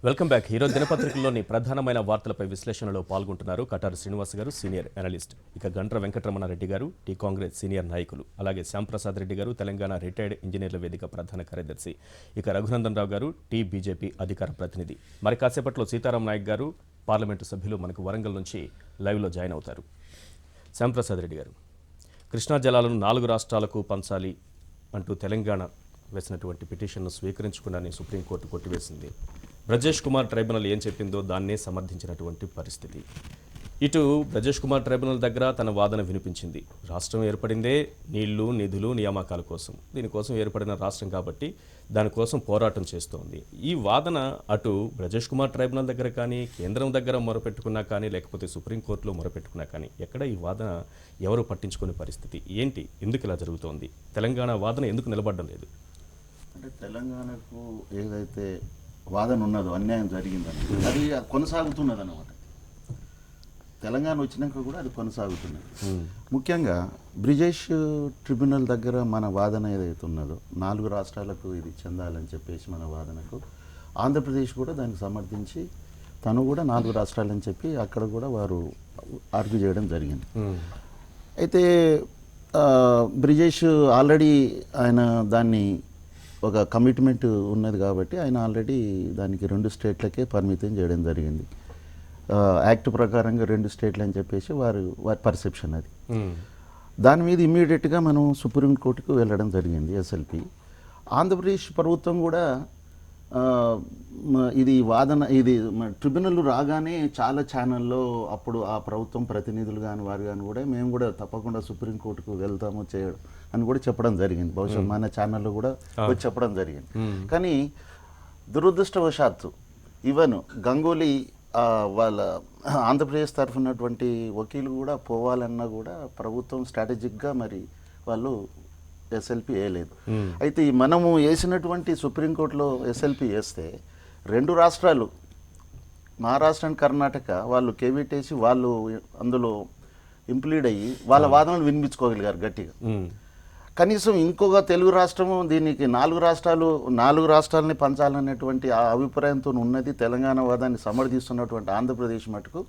Welcome back. ఈరోజు దినపత్రికల్లోని ప్రధానమైన వార్తలపై విశ్లేషణలో పాల్గొంటున్నారు కటారు శ్రీనివాస్ గారు, సీనియర్ అనలిస్ట్. ఇక గంట్ర వెంకటరమణారెడ్డి గారు, టీ కాంగ్రెస్ సీనియర్ నాయకులు. అలాగే శ్యాంప్రసాద్ రెడ్డి గారు, తెలంగాణ రిటైర్డ్ ఇంజనీర్ల వేదిక ప్రధాన కార్యదర్శి. ఇక రఘునందన్ రావు గారు, టీ బీజేపీ అధికార ప్రతినిధి. మరి కాసేపట్లో సీతారాం నాయక్ గారు, పార్లమెంటు సభ్యులు మనకు వరంగల్ నుంచి లైవ్లో జాయిన్ అవుతారు. శ్యాంప్రసాద్ రెడ్డి గారు, కృష్ణా జలాలను 4 రాష్ట్రాలకు పంచాలి అంటూ తెలంగాణ వేసినటువంటి పిటిషన్ను స్వీకరించుకున్నారని సుప్రీంకోర్టు కొట్టివేసింది. బ్రజేష్ కుమార్ ట్రైబ్యునల్ ఏం చెప్పిందో దాన్నే సమర్థించినటువంటి పరిస్థితి. ఇటు బ్రజేష్ కుమార్ ట్రైబ్యునల్ దగ్గర తన వాదన వినిపించింది. రాష్ట్రం ఏర్పడిందే నీళ్లు, నిధులు, నియామకాల కోసం. దీనికోసం ఏర్పడిన రాష్ట్రం కాబట్టి దానికోసం పోరాటం చేస్తోంది. ఈ వాదన అటు బ్రజేష్ కుమార్ ట్రైబ్యునల్ దగ్గర కానీ, కేంద్రం దగ్గర మొరపెట్టుకున్నా కానీ, లేకపోతే సుప్రీంకోర్టులో మొరపెట్టుకున్నా కానీ ఎక్కడ ఈ వాదన ఎవరు పట్టించుకునే పరిస్థితి ఏంటి? ఎందుకు ఇలా జరుగుతోంది? తెలంగాణ వాదన ఎందుకు నిలబడడం లేదు? అంటే తెలంగాణకు ఏదైతే వాదన ఉన్నదో అన్యాయం జరిగిందని అది కొనసాగుతున్నది అన్నమాట. తెలంగాణ వచ్చినాక కూడా అది కొనసాగుతున్నది. ముఖ్యంగా బ్రిజేష్ ట్రిబ్యునల్ దగ్గర మన వాదన ఏదైతే ఉన్నదో 4 రాష్ట్రాలకు ఇది చెందాలని చెప్పేసి మన వాదనకు ఆంధ్రప్రదేశ్ కూడా దానికి సమర్థించి తను కూడా 4 రాష్ట్రాలని చెప్పి అక్కడ కూడా వారు ఆర్గ్యూ చేయడం జరిగింది. అయితే బ్రిజేష్ ఆల్రెడీ ఆయన దాన్ని ఒక కమిట్మెంట్ ఉన్నది కాబట్టి ఆయన ఆల్రెడీ దానికి 2 స్టేట్లకే పరిమితం చేయడం జరిగింది. యాక్ట్ ప్రకారంగా 2 స్టేట్లు అని చెప్పేసి వారి పర్సెప్షన్ అది. దాని మీద ఇమ్మీడియట్గా మనం సుప్రీంకోర్టుకు వెళ్ళడం జరిగింది. ఎస్ఎల్పి ఆంధ్రప్రదేశ్ ప్రభుత్వం కూడా ఇది వాదన ఇది ట్రిబ్యునల్ రాగానే చాలా ఛానల్లో అప్పుడు ఆ ప్రభుత్వం ప్రతినిధులు కానీ వారు కానీ కూడా మేము కూడా తప్పకుండా సుప్రీంకోర్టుకు వెళ్తాము చేయడం అని కూడా చెప్పడం జరిగింది. బహుశా మన ఛానల్లో కూడా వచ్చి చెప్పడం జరిగింది. కానీ దురదృష్టవశాత్తు ఈవెన్ గంగూలీ వాళ్ళ ఆంధ్రప్రదేశ్ తరఫునటువంటి వకీలు కూడా పోవాలన్నా కూడా ప్రభుత్వం స్ట్రాటజిక్గా మరి వాళ్ళు ఎస్ఎల్పి వేయలేదు. అయితే మనము వేసినటువంటి సుప్రీంకోర్టులో ఎస్ఎల్పి వేస్తే 2 రాష్ట్రాలు మహారాష్ట్ర అండ్ కర్ణాటక వాళ్ళు కేవీటేసి వాళ్ళు అందులో ఇంప్లీడ్ అయ్యి వాళ్ళ వాదనలు వినిపించుకోగలిగారు గట్టిగా. కనీసం ఇంకొక తెలుగు రాష్ట్రము దీనికి 4 రాష్ట్రాలని పంచాలనేటువంటి ఆ అభిప్రాయంతో ఉన్నది. తెలంగాణ వాదాన్ని సమర్థిస్తున్నటువంటి ఆంధ్రప్రదేశ్ మటుకు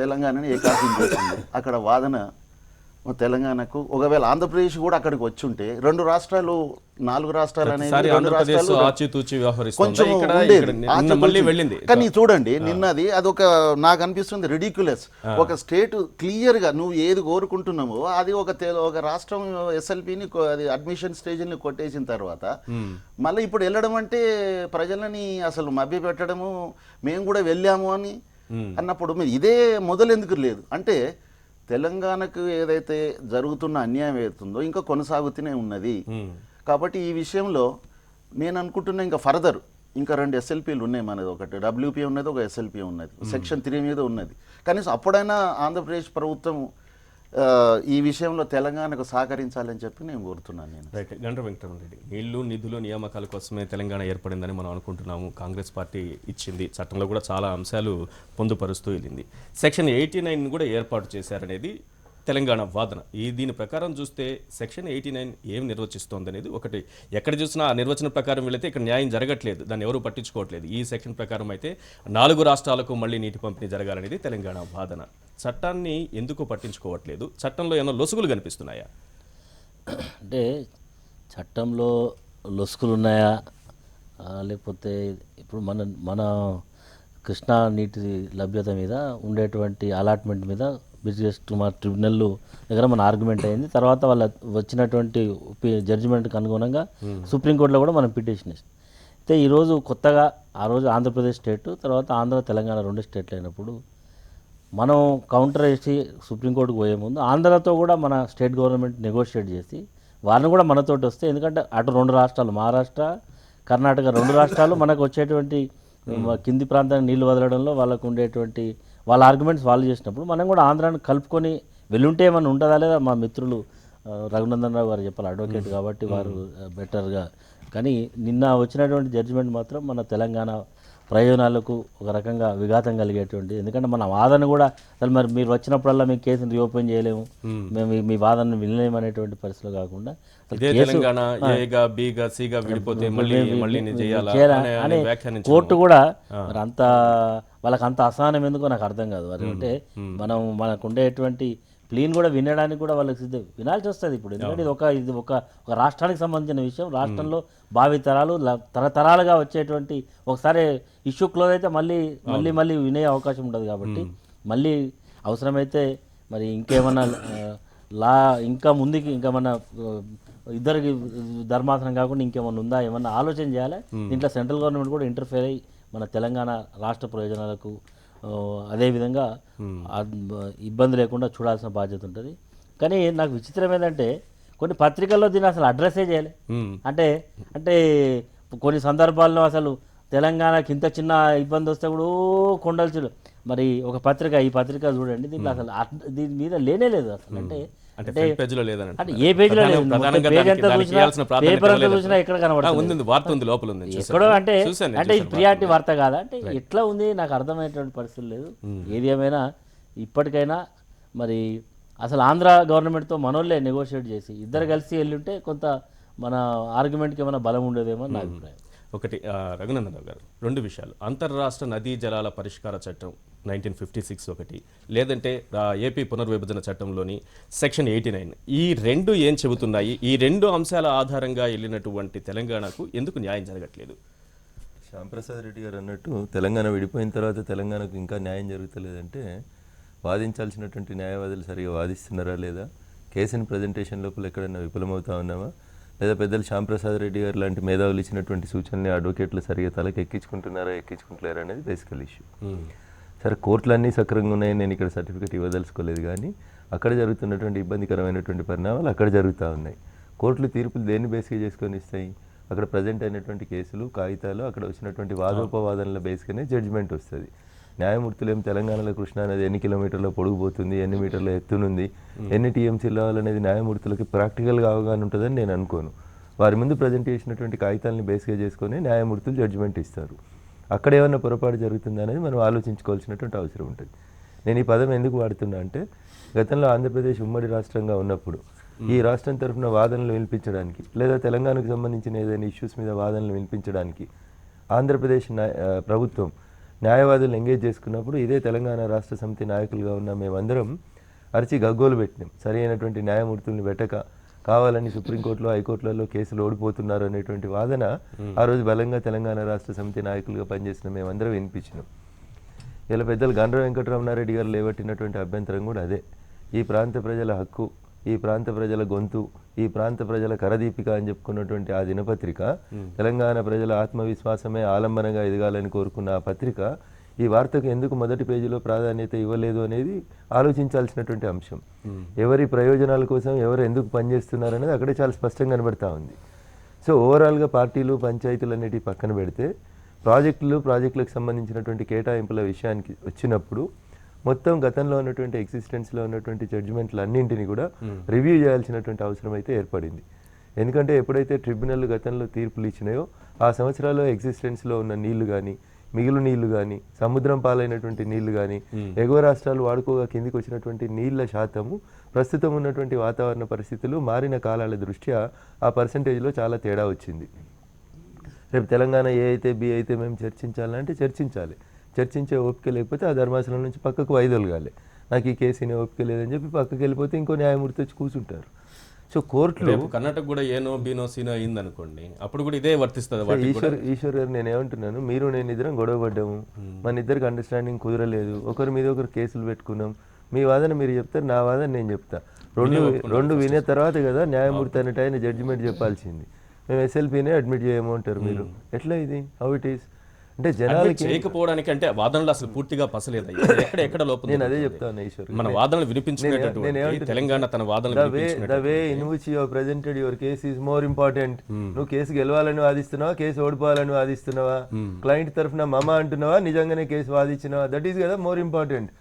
తెలంగాణని ఏకాకిం చేసింది. అక్కడ వాదన తెలంగాణకు ఒకవేళ ఆంధ్రప్రదేశ్ కూడా అక్కడికి వచ్చి ఉంటే 2 రాష్ట్రాలు 4 రాష్ట్రాలు అనేది కొంచెం ఉండేది. కానీ చూడండి నిన్నది అదొక నాకు అనిపిస్తుంది రిడిక్యులస్. ఒక స్టేట్ క్లియర్ గా నువ్వు ఏది కోరుకుంటున్నావో అది ఒక రాష్ట్రం ఎస్ఎల్పిని అది అడ్మిషన్ స్టేజ్ని కొట్టేసిన తర్వాత మళ్ళీ ఇప్పుడు వెళ్ళడం అంటే ప్రజలని అసలు మభ్య పెట్టడము, మేము కూడా వెళ్ళాము అని అన్నప్పుడు మీరు ఇదే మొదలెందుకు లేదు అంటే తెలంగాణకు ఏదైతే జరుగుతున్న అన్యాయం ఏతుందో ఇంకా కొనసాగుతూనే ఉన్నది. కాబట్టి ఈ విషయంలో నేను అనుకుంటున్నా ఇంకా ఫర్దర్ ఇంకా 2 ఎస్ఎల్పీలు ఉన్నాయి. మనది ఒకటి డబ్ల్యూపీ ఉన్నది, ఒక ఎస్ఎల్పీ ఉన్నది, సెక్షన్ 3 మీద ఉన్నది. కనీసం అప్పుడైనా ఆంధ్రప్రదేశ్ ప్రభుత్వం ఈ విషయంలో తెలంగాణకు సహకరించాలని చెప్పి నేను కోరుతున్నాను. నేను రైట్. గంట్ర వెంకటరమణారెడ్డి, నీళ్లు, నిధులు, నియామకాల కోసమే తెలంగాణ ఏర్పడిందని మనం అనుకుంటున్నాము. కాంగ్రెస్ పార్టీ ఇచ్చింది, చట్టంలో కూడా చాలా అంశాలు పొందుపరుస్తూ వెళ్ళింది. సెక్షన్ 89 కూడా ఏర్పాటు చేశారనేది తెలంగాణ వాదన. దీని ప్రకారం చూస్తే సెక్షన్ 89 ఏం నిర్వచిస్తోంది అనేది ఒకటి. ఎక్కడ చూసినా ఆ నిర్వచనం ప్రకారం వెళితే ఇక్కడ న్యాయం జరగట్లేదు, దాన్ని ఎవరు పట్టించుకోవట్లేదు. ఈ సెక్షన్ ప్రకారం అయితే 4 రాష్ట్రాలకు మళ్ళీ నీటి పంపిణీ జరగాలనేది తెలంగాణ వాదన. చట్టాన్ని ఎందుకు పట్టించుకోవట్లేదు? చట్టంలో ఏమైనా లొసుగులు కనిపిస్తున్నాయా? అంటే చట్టంలో లొసుగులు ఉన్నాయా లేకపోతే ఇప్పుడు మన కృష్ణా నీటి లభ్యత మీద ఉండేటువంటి అలాట్మెంట్ మీద బ్రిజేష్ కుమార్ ట్రిబ్యునల్ దగ్గర మన ఆర్గ్యుమెంట్ అయింది. తర్వాత వాళ్ళ వచ్చినటువంటి జడ్జిమెంట్కి అనుగుణంగా సుప్రీంకోర్టులో కూడా మనం పిటిషన్ ఇస్తాం. అయితే ఈరోజు కొత్తగా ఆ రోజు ఆంధ్రప్రదేశ్ స్టేట్, తర్వాత ఆంధ్ర తెలంగాణ 2 స్టేట్లు అయినప్పుడు మనం కౌంటర్ వేసి సుప్రీంకోర్టుకు పోయే ముందు ఆంధ్రతో కూడా మన స్టేట్ గవర్నమెంట్ నెగోషియేట్ చేసి వారిని కూడా మనతోటి వస్తే, ఎందుకంటే అటు 2 రాష్ట్రాలు మహారాష్ట్ర కర్ణాటక 2 రాష్ట్రాలు మనకు వచ్చేటువంటి కింది ప్రాంతానికి నీళ్లు వదలడంలో వాళ్ళకు ఉండేటువంటి వాళ్ళ ఆర్గ్యుమెంట్స్ వాళ్ళు చేసినప్పుడు మనం కూడా ఆంధ్రాని కలుపుకొని వెళ్ళుంటే ఏమన్నా ఉంటుందా లేదా? మా మిత్రులు రఘునందన్ రావు గారు చెప్పాలి, అడ్వకేట్ కాబట్టి వారు బెటర్గా. కానీ నిన్న వచ్చినటువంటి జడ్జిమెంట్ మాత్రం మన తెలంగాణ ప్రయోజనాలకు ఒక రకంగా విఘాతం కలిగేటువంటి, ఎందుకంటే మన వాదన కూడా అసలు మరి మీరు వచ్చినప్పుడల్లా మేము కేసును రీఓపెన్ చేయలేము, మేము మీ వాదనను వినలేము అనేటువంటి పరిస్థితిలో కాకుండా అసలు ఇదే కేసు తెలంగాణ ఏగా బిగా సిగా విడిపోతే మళ్ళీ చేయాలా అని కోర్టు కూడా మరి అంత వాళ్ళకి అంత అసహనం ఎందుకో నాకు అర్థం కాదు. మరి అంటే మనం మనకు ఉండేటువంటి ప్లీన్ కూడా వినడానికి కూడా వాళ్ళకి వినాల్సి వస్తుంది ఇప్పుడు, ఎందుకంటే ఇది ఒక రాష్ట్రానికి సంబంధించిన విషయం. రాష్ట్రంలో భావితరాలు తరతరాలుగా వచ్చేటువంటి ఒకసారి ఇష్యూ క్లోజ్ అయితే మళ్ళీ వినే అవకాశం ఉండదు. కాబట్టి మళ్ళీ అవసరమైతే మరి ఇంకేమన్నా ఇంకా ముందుకి ఇంకేమన్నా ఇద్దరికి ధర్మాసనం కాకుండా ఇంకేమన్నా ఉందా, ఏమన్నా ఆలోచన చేయాలి. దీంట్లో సెంట్రల్ గవర్నమెంట్ కూడా ఇంటర్ఫేర్ అయ్యి మన తెలంగాణ రాష్ట్ర ప్రయోజనాలకు అదేవిధంగా ఇబ్బంది లేకుండా చూడాల్సిన బాధ్యత ఉంటుంది. కానీ నాకు విచిత్రం ఏంటంటే కొన్ని పత్రికల్లో దీన్ని అసలు అడ్రస్సే చేయాలి. అంటే కొన్ని సందర్భాల్లో అసలు తెలంగాణకి ఇంత చిన్న ఇబ్బంది వస్తే కూడా కొండల్చులు మరి ఒక పత్రిక, ఈ పత్రిక చూడండి, దీంట్లో అసలు దీని మీద లేనే లేదు అసలు. అంటే ఏ పేజీలో లేదు, పేజ్ ఎంత చూసినా, పేపర్ అంతా చూసినా ఎక్కడ కనబడుతుంది ఎక్కడో. అంటే ఇది ప్రియారిటీ వార్త కాదా అంటే ఎట్లా ఉంది నాకు అర్థమయ్యేటువంటి పరిస్థితులు లేదు. ఏది ఏమైనా ఇప్పటికైనా మరి అసలు ఆంధ్ర గవర్నమెంట్తో మనోళ్ళే నెగోషియేట్ చేసి ఇద్దరు కలిసి వెళ్ళుంటే కొంత మన ఆర్గ్యుమెంట్కి ఏమైనా బలం ఉండేదేమో నా అభిప్రాయం. ఒకటి రఘునందనరావు గారు, రెండు విషయాలు, అంతర్రాష్ట్ర నదీ జలాల పరిష్కార చట్టం 1956 ఒకటి, లేదంటే ఏపీ పునర్విభజన చట్టంలోని సెక్షన్ 89, ఈ రెండు ఏం చెబుతున్నాయి? ఈ రెండు అంశాల ఆధారంగా వెళ్ళినటువంటి తెలంగాణకు ఎందుకు న్యాయం జరగట్లేదు? శ్యాంప్రసాద్ రెడ్డి గారు అన్నట్టు తెలంగాణ విడిపోయిన తర్వాత తెలంగాణకు ఇంకా న్యాయం జరుగుతలేదంటే వాదించాల్సినటువంటి న్యాయవాదులు సరిగా వాదిస్తున్నారా లేదా, కేసుని ప్రజెంటేషన్ లోపల ఎక్కడైనా విఫలమవుతా ఉన్నామా, లేదా పెద్దలు శ్యాంప్రసాద్ రెడ్డి గారు లాంటి మేధావులు ఇచ్చినటువంటి సూచనని అడ్వకేట్లు సరిగా తలకి ఎక్కించుకుంటలేరా అనేది బేసికల్ ఇష్యూ. సరే, కోర్టులన్నీ సక్రంగా ఉన్నాయి, నేను ఇక్కడ సర్టిఫికేట్ ఇవ్వదలుచుకోలేదు, కానీ అక్కడ జరుగుతున్నటువంటి ఇబ్బందికరమైనటువంటి పరిణామాలు అక్కడ జరుగుతూ ఉన్నాయి. కోర్టులు తీర్పులు దేన్ని బేస్గా చేసుకొని ఇస్తాయి? అక్కడ ప్రజెంట్ అయినటువంటి కేసులు, కాగితాలు, అక్కడ వచ్చినటువంటి వాదోపవాదనల బేస్గానే జడ్జిమెంట్ వస్తుంది. న్యాయమూర్తులు ఏం తెలంగాణలో కృష్ణా నది ఎన్ని కిలోమీటర్ల పొడుగుపోతుంది, ఎన్ని మీటర్ల ఎత్తునుంది, ఎన్ని టీఎంసీలు రావాలనేది న్యాయమూర్తులకి ప్రాక్టికల్గా అవగాహన ఉంటుందని నేను అనుకోను. వారి ముందు ప్రజెంట్ చేసినటువంటి కాగితాలని బేస్గా చేసుకొని న్యాయమూర్తులు జడ్జిమెంట్ ఇస్తారు. అక్కడ ఏమన్నా పొరపాటు జరుగుతుందా అనేది మనం ఆలోచించుకోవాల్సినటువంటి అవసరం ఉంటుంది. నేను ఈ పదం ఎందుకు వాడుతున్నా అంటే, గతంలో ఆంధ్రప్రదేశ్ ఉమ్మడి రాష్ట్రంగా ఉన్నప్పుడు ఈ రాష్ట్రం తరఫున వాదనలు వినిపించడానికి, లేదా తెలంగాణకు సంబంధించిన ఏదైనా ఇష్యూస్ మీద వాదనలు వినిపించడానికి ఆంధ్రప్రదేశ్ ప్రభుత్వం న్యాయవాదులు ఎంగేజ్ చేసుకున్నప్పుడు ఇదే తెలంగాణ రాష్ట్ర సమితి నాయకులుగా ఉన్న మేమందరం అరిచి గగ్గోలు పెట్టినాం. సరి అయినటువంటి న్యాయమూర్తుల్ని పెట్టక కావాలని సుప్రీంకోర్టులో, హైకోర్టులలో కేసులు ఓడిపోతున్నారు అనేటువంటి వాదన ఆ రోజు బలంగా తెలంగాణ రాష్ట్ర సమితి నాయకులుగా పనిచేసిన మేమందరం వినిపించినాం. ఇలా పెద్దలు గండ్ర వెంకటరమణారెడ్డి గారు లేవట్టినటువంటి అభ్యంతరం కూడా అదే. ఈ ప్రాంత ప్రజల హక్కు, ఈ ప్రాంత ప్రజల గొంతు, ఈ ప్రాంత ప్రజల కరదీపిక అని చెప్పుకున్నటువంటి ఆ దినపత్రిక, తెలంగాణ ప్రజల ఆత్మవిశ్వాసమే ఆలంబనగా ఎదగాలని కోరుకున్న ఆ పత్రిక ఈ వార్తకు ఎందుకు మొదటి పేజీలో ప్రాధాన్యత ఇవ్వలేదు అనేది ఆలోచించాల్సినటువంటి అంశం. ఎవరి ప్రయోజనాల కోసం ఎవరు ఎందుకు పనిచేస్తున్నారు అనేది అక్కడే చాలా స్పష్టంగా కనబడతా ఉంది. సో ఓవరాల్గా పార్టీలు, పంచాయతీలు అనేటివి పక్కన పెడితే ప్రాజెక్టులకు సంబంధించినటువంటి కేటాయింపుల విషయానికి వచ్చినప్పుడు మొత్తం గతంలో ఉన్నటువంటి ఎగ్జిస్టెన్స్లో ఉన్నటువంటి జడ్జిమెంట్లు అన్నింటినీ కూడా రివ్యూ చేయాల్సినటువంటి అవసరం అయితే ఏర్పడింది. ఎందుకంటే ఎప్పుడైతే ట్రిబ్యునల్ గతంలో తీర్పులు ఇచ్చినాయో ఆ సంవత్సరాల్లో ఎగ్జిస్టెన్స్లో ఉన్న నీళ్లు కానీ, మిగులు నీళ్లు కానీ, సముద్రం పాలైనటువంటి నీళ్లు కానీ, ఎగువ రాష్ట్రాలు వాడుకోగా కిందికి వచ్చినటువంటి నీళ్ల శాతము, ప్రస్తుతం ఉన్నటువంటి వాతావరణ పరిస్థితులు, మారిన కాలాల దృష్ట్యా ఆ పర్సంటేజ్లో చాలా తేడా వచ్చింది. రేపు తెలంగాణ ఏ అయితే బి అయితే మేము చర్చించాలంటే చర్చించే ఓపిక లేకపోతే ఆ ధర్మాసనం నుంచి పక్కకు వైదొలగాలి. నాకు ఈ కేసుని ఓపిక లేదని చెప్పి పక్కకి వెళ్ళిపోతే ఇంకో న్యాయమూర్తి వచ్చి కూర్చుంటారు. సో కోర్టులో కర్ణాటక కూడా ఏనో బీనో సీనో అయింది అనుకోండి, అప్పుడు కూడా ఇదే వర్తిస్తుంది. ఈశ్వర్ గారు, నేను ఏమంటున్నాను, మీరు నేను ఇద్దరం గొడవ పడ్డాము, మన ఇద్దరికి అండర్స్టాండింగ్ కుదరలేదు, ఒకరి మీద ఒకరు కేసులు పెట్టుకున్నాం, మీ వాదన మీరు చెప్తారు, నా వాదన నేను చెప్తా, రెండు వినే తర్వాత కదా న్యాయమూర్తి అనేట ఆయన జడ్జిమెంట్ చెప్పాల్సింది. మేము ఎస్ఎల్పీనే అడ్మిట్ చేయము అంటారు మీరు. ఎట్లా ఇది? How it is? అంటే జనాలకి చేయకపోవడానికి అంటే వాదనలు అసలు పూర్తిగా పసలేదు. ఎక్కడ లోపల నేను అదే చెప్తాను ఈశ్వర్, మన వాదనలు వినిపించుకునేటటువంటి తెలంగాణ తన వాదనలు the way in which you have presented your case is more important. నువ్వు కేసు గెలవాలని వాదిస్తున్నావా, కేసు ఓడిపోవాలని వాదిస్తున్నావా, క్లయింట్ తరఫున మమ అంటున్నావా, నిజంగానే కేసు వాదించినావా, దట్ ఈస్ కదా more important.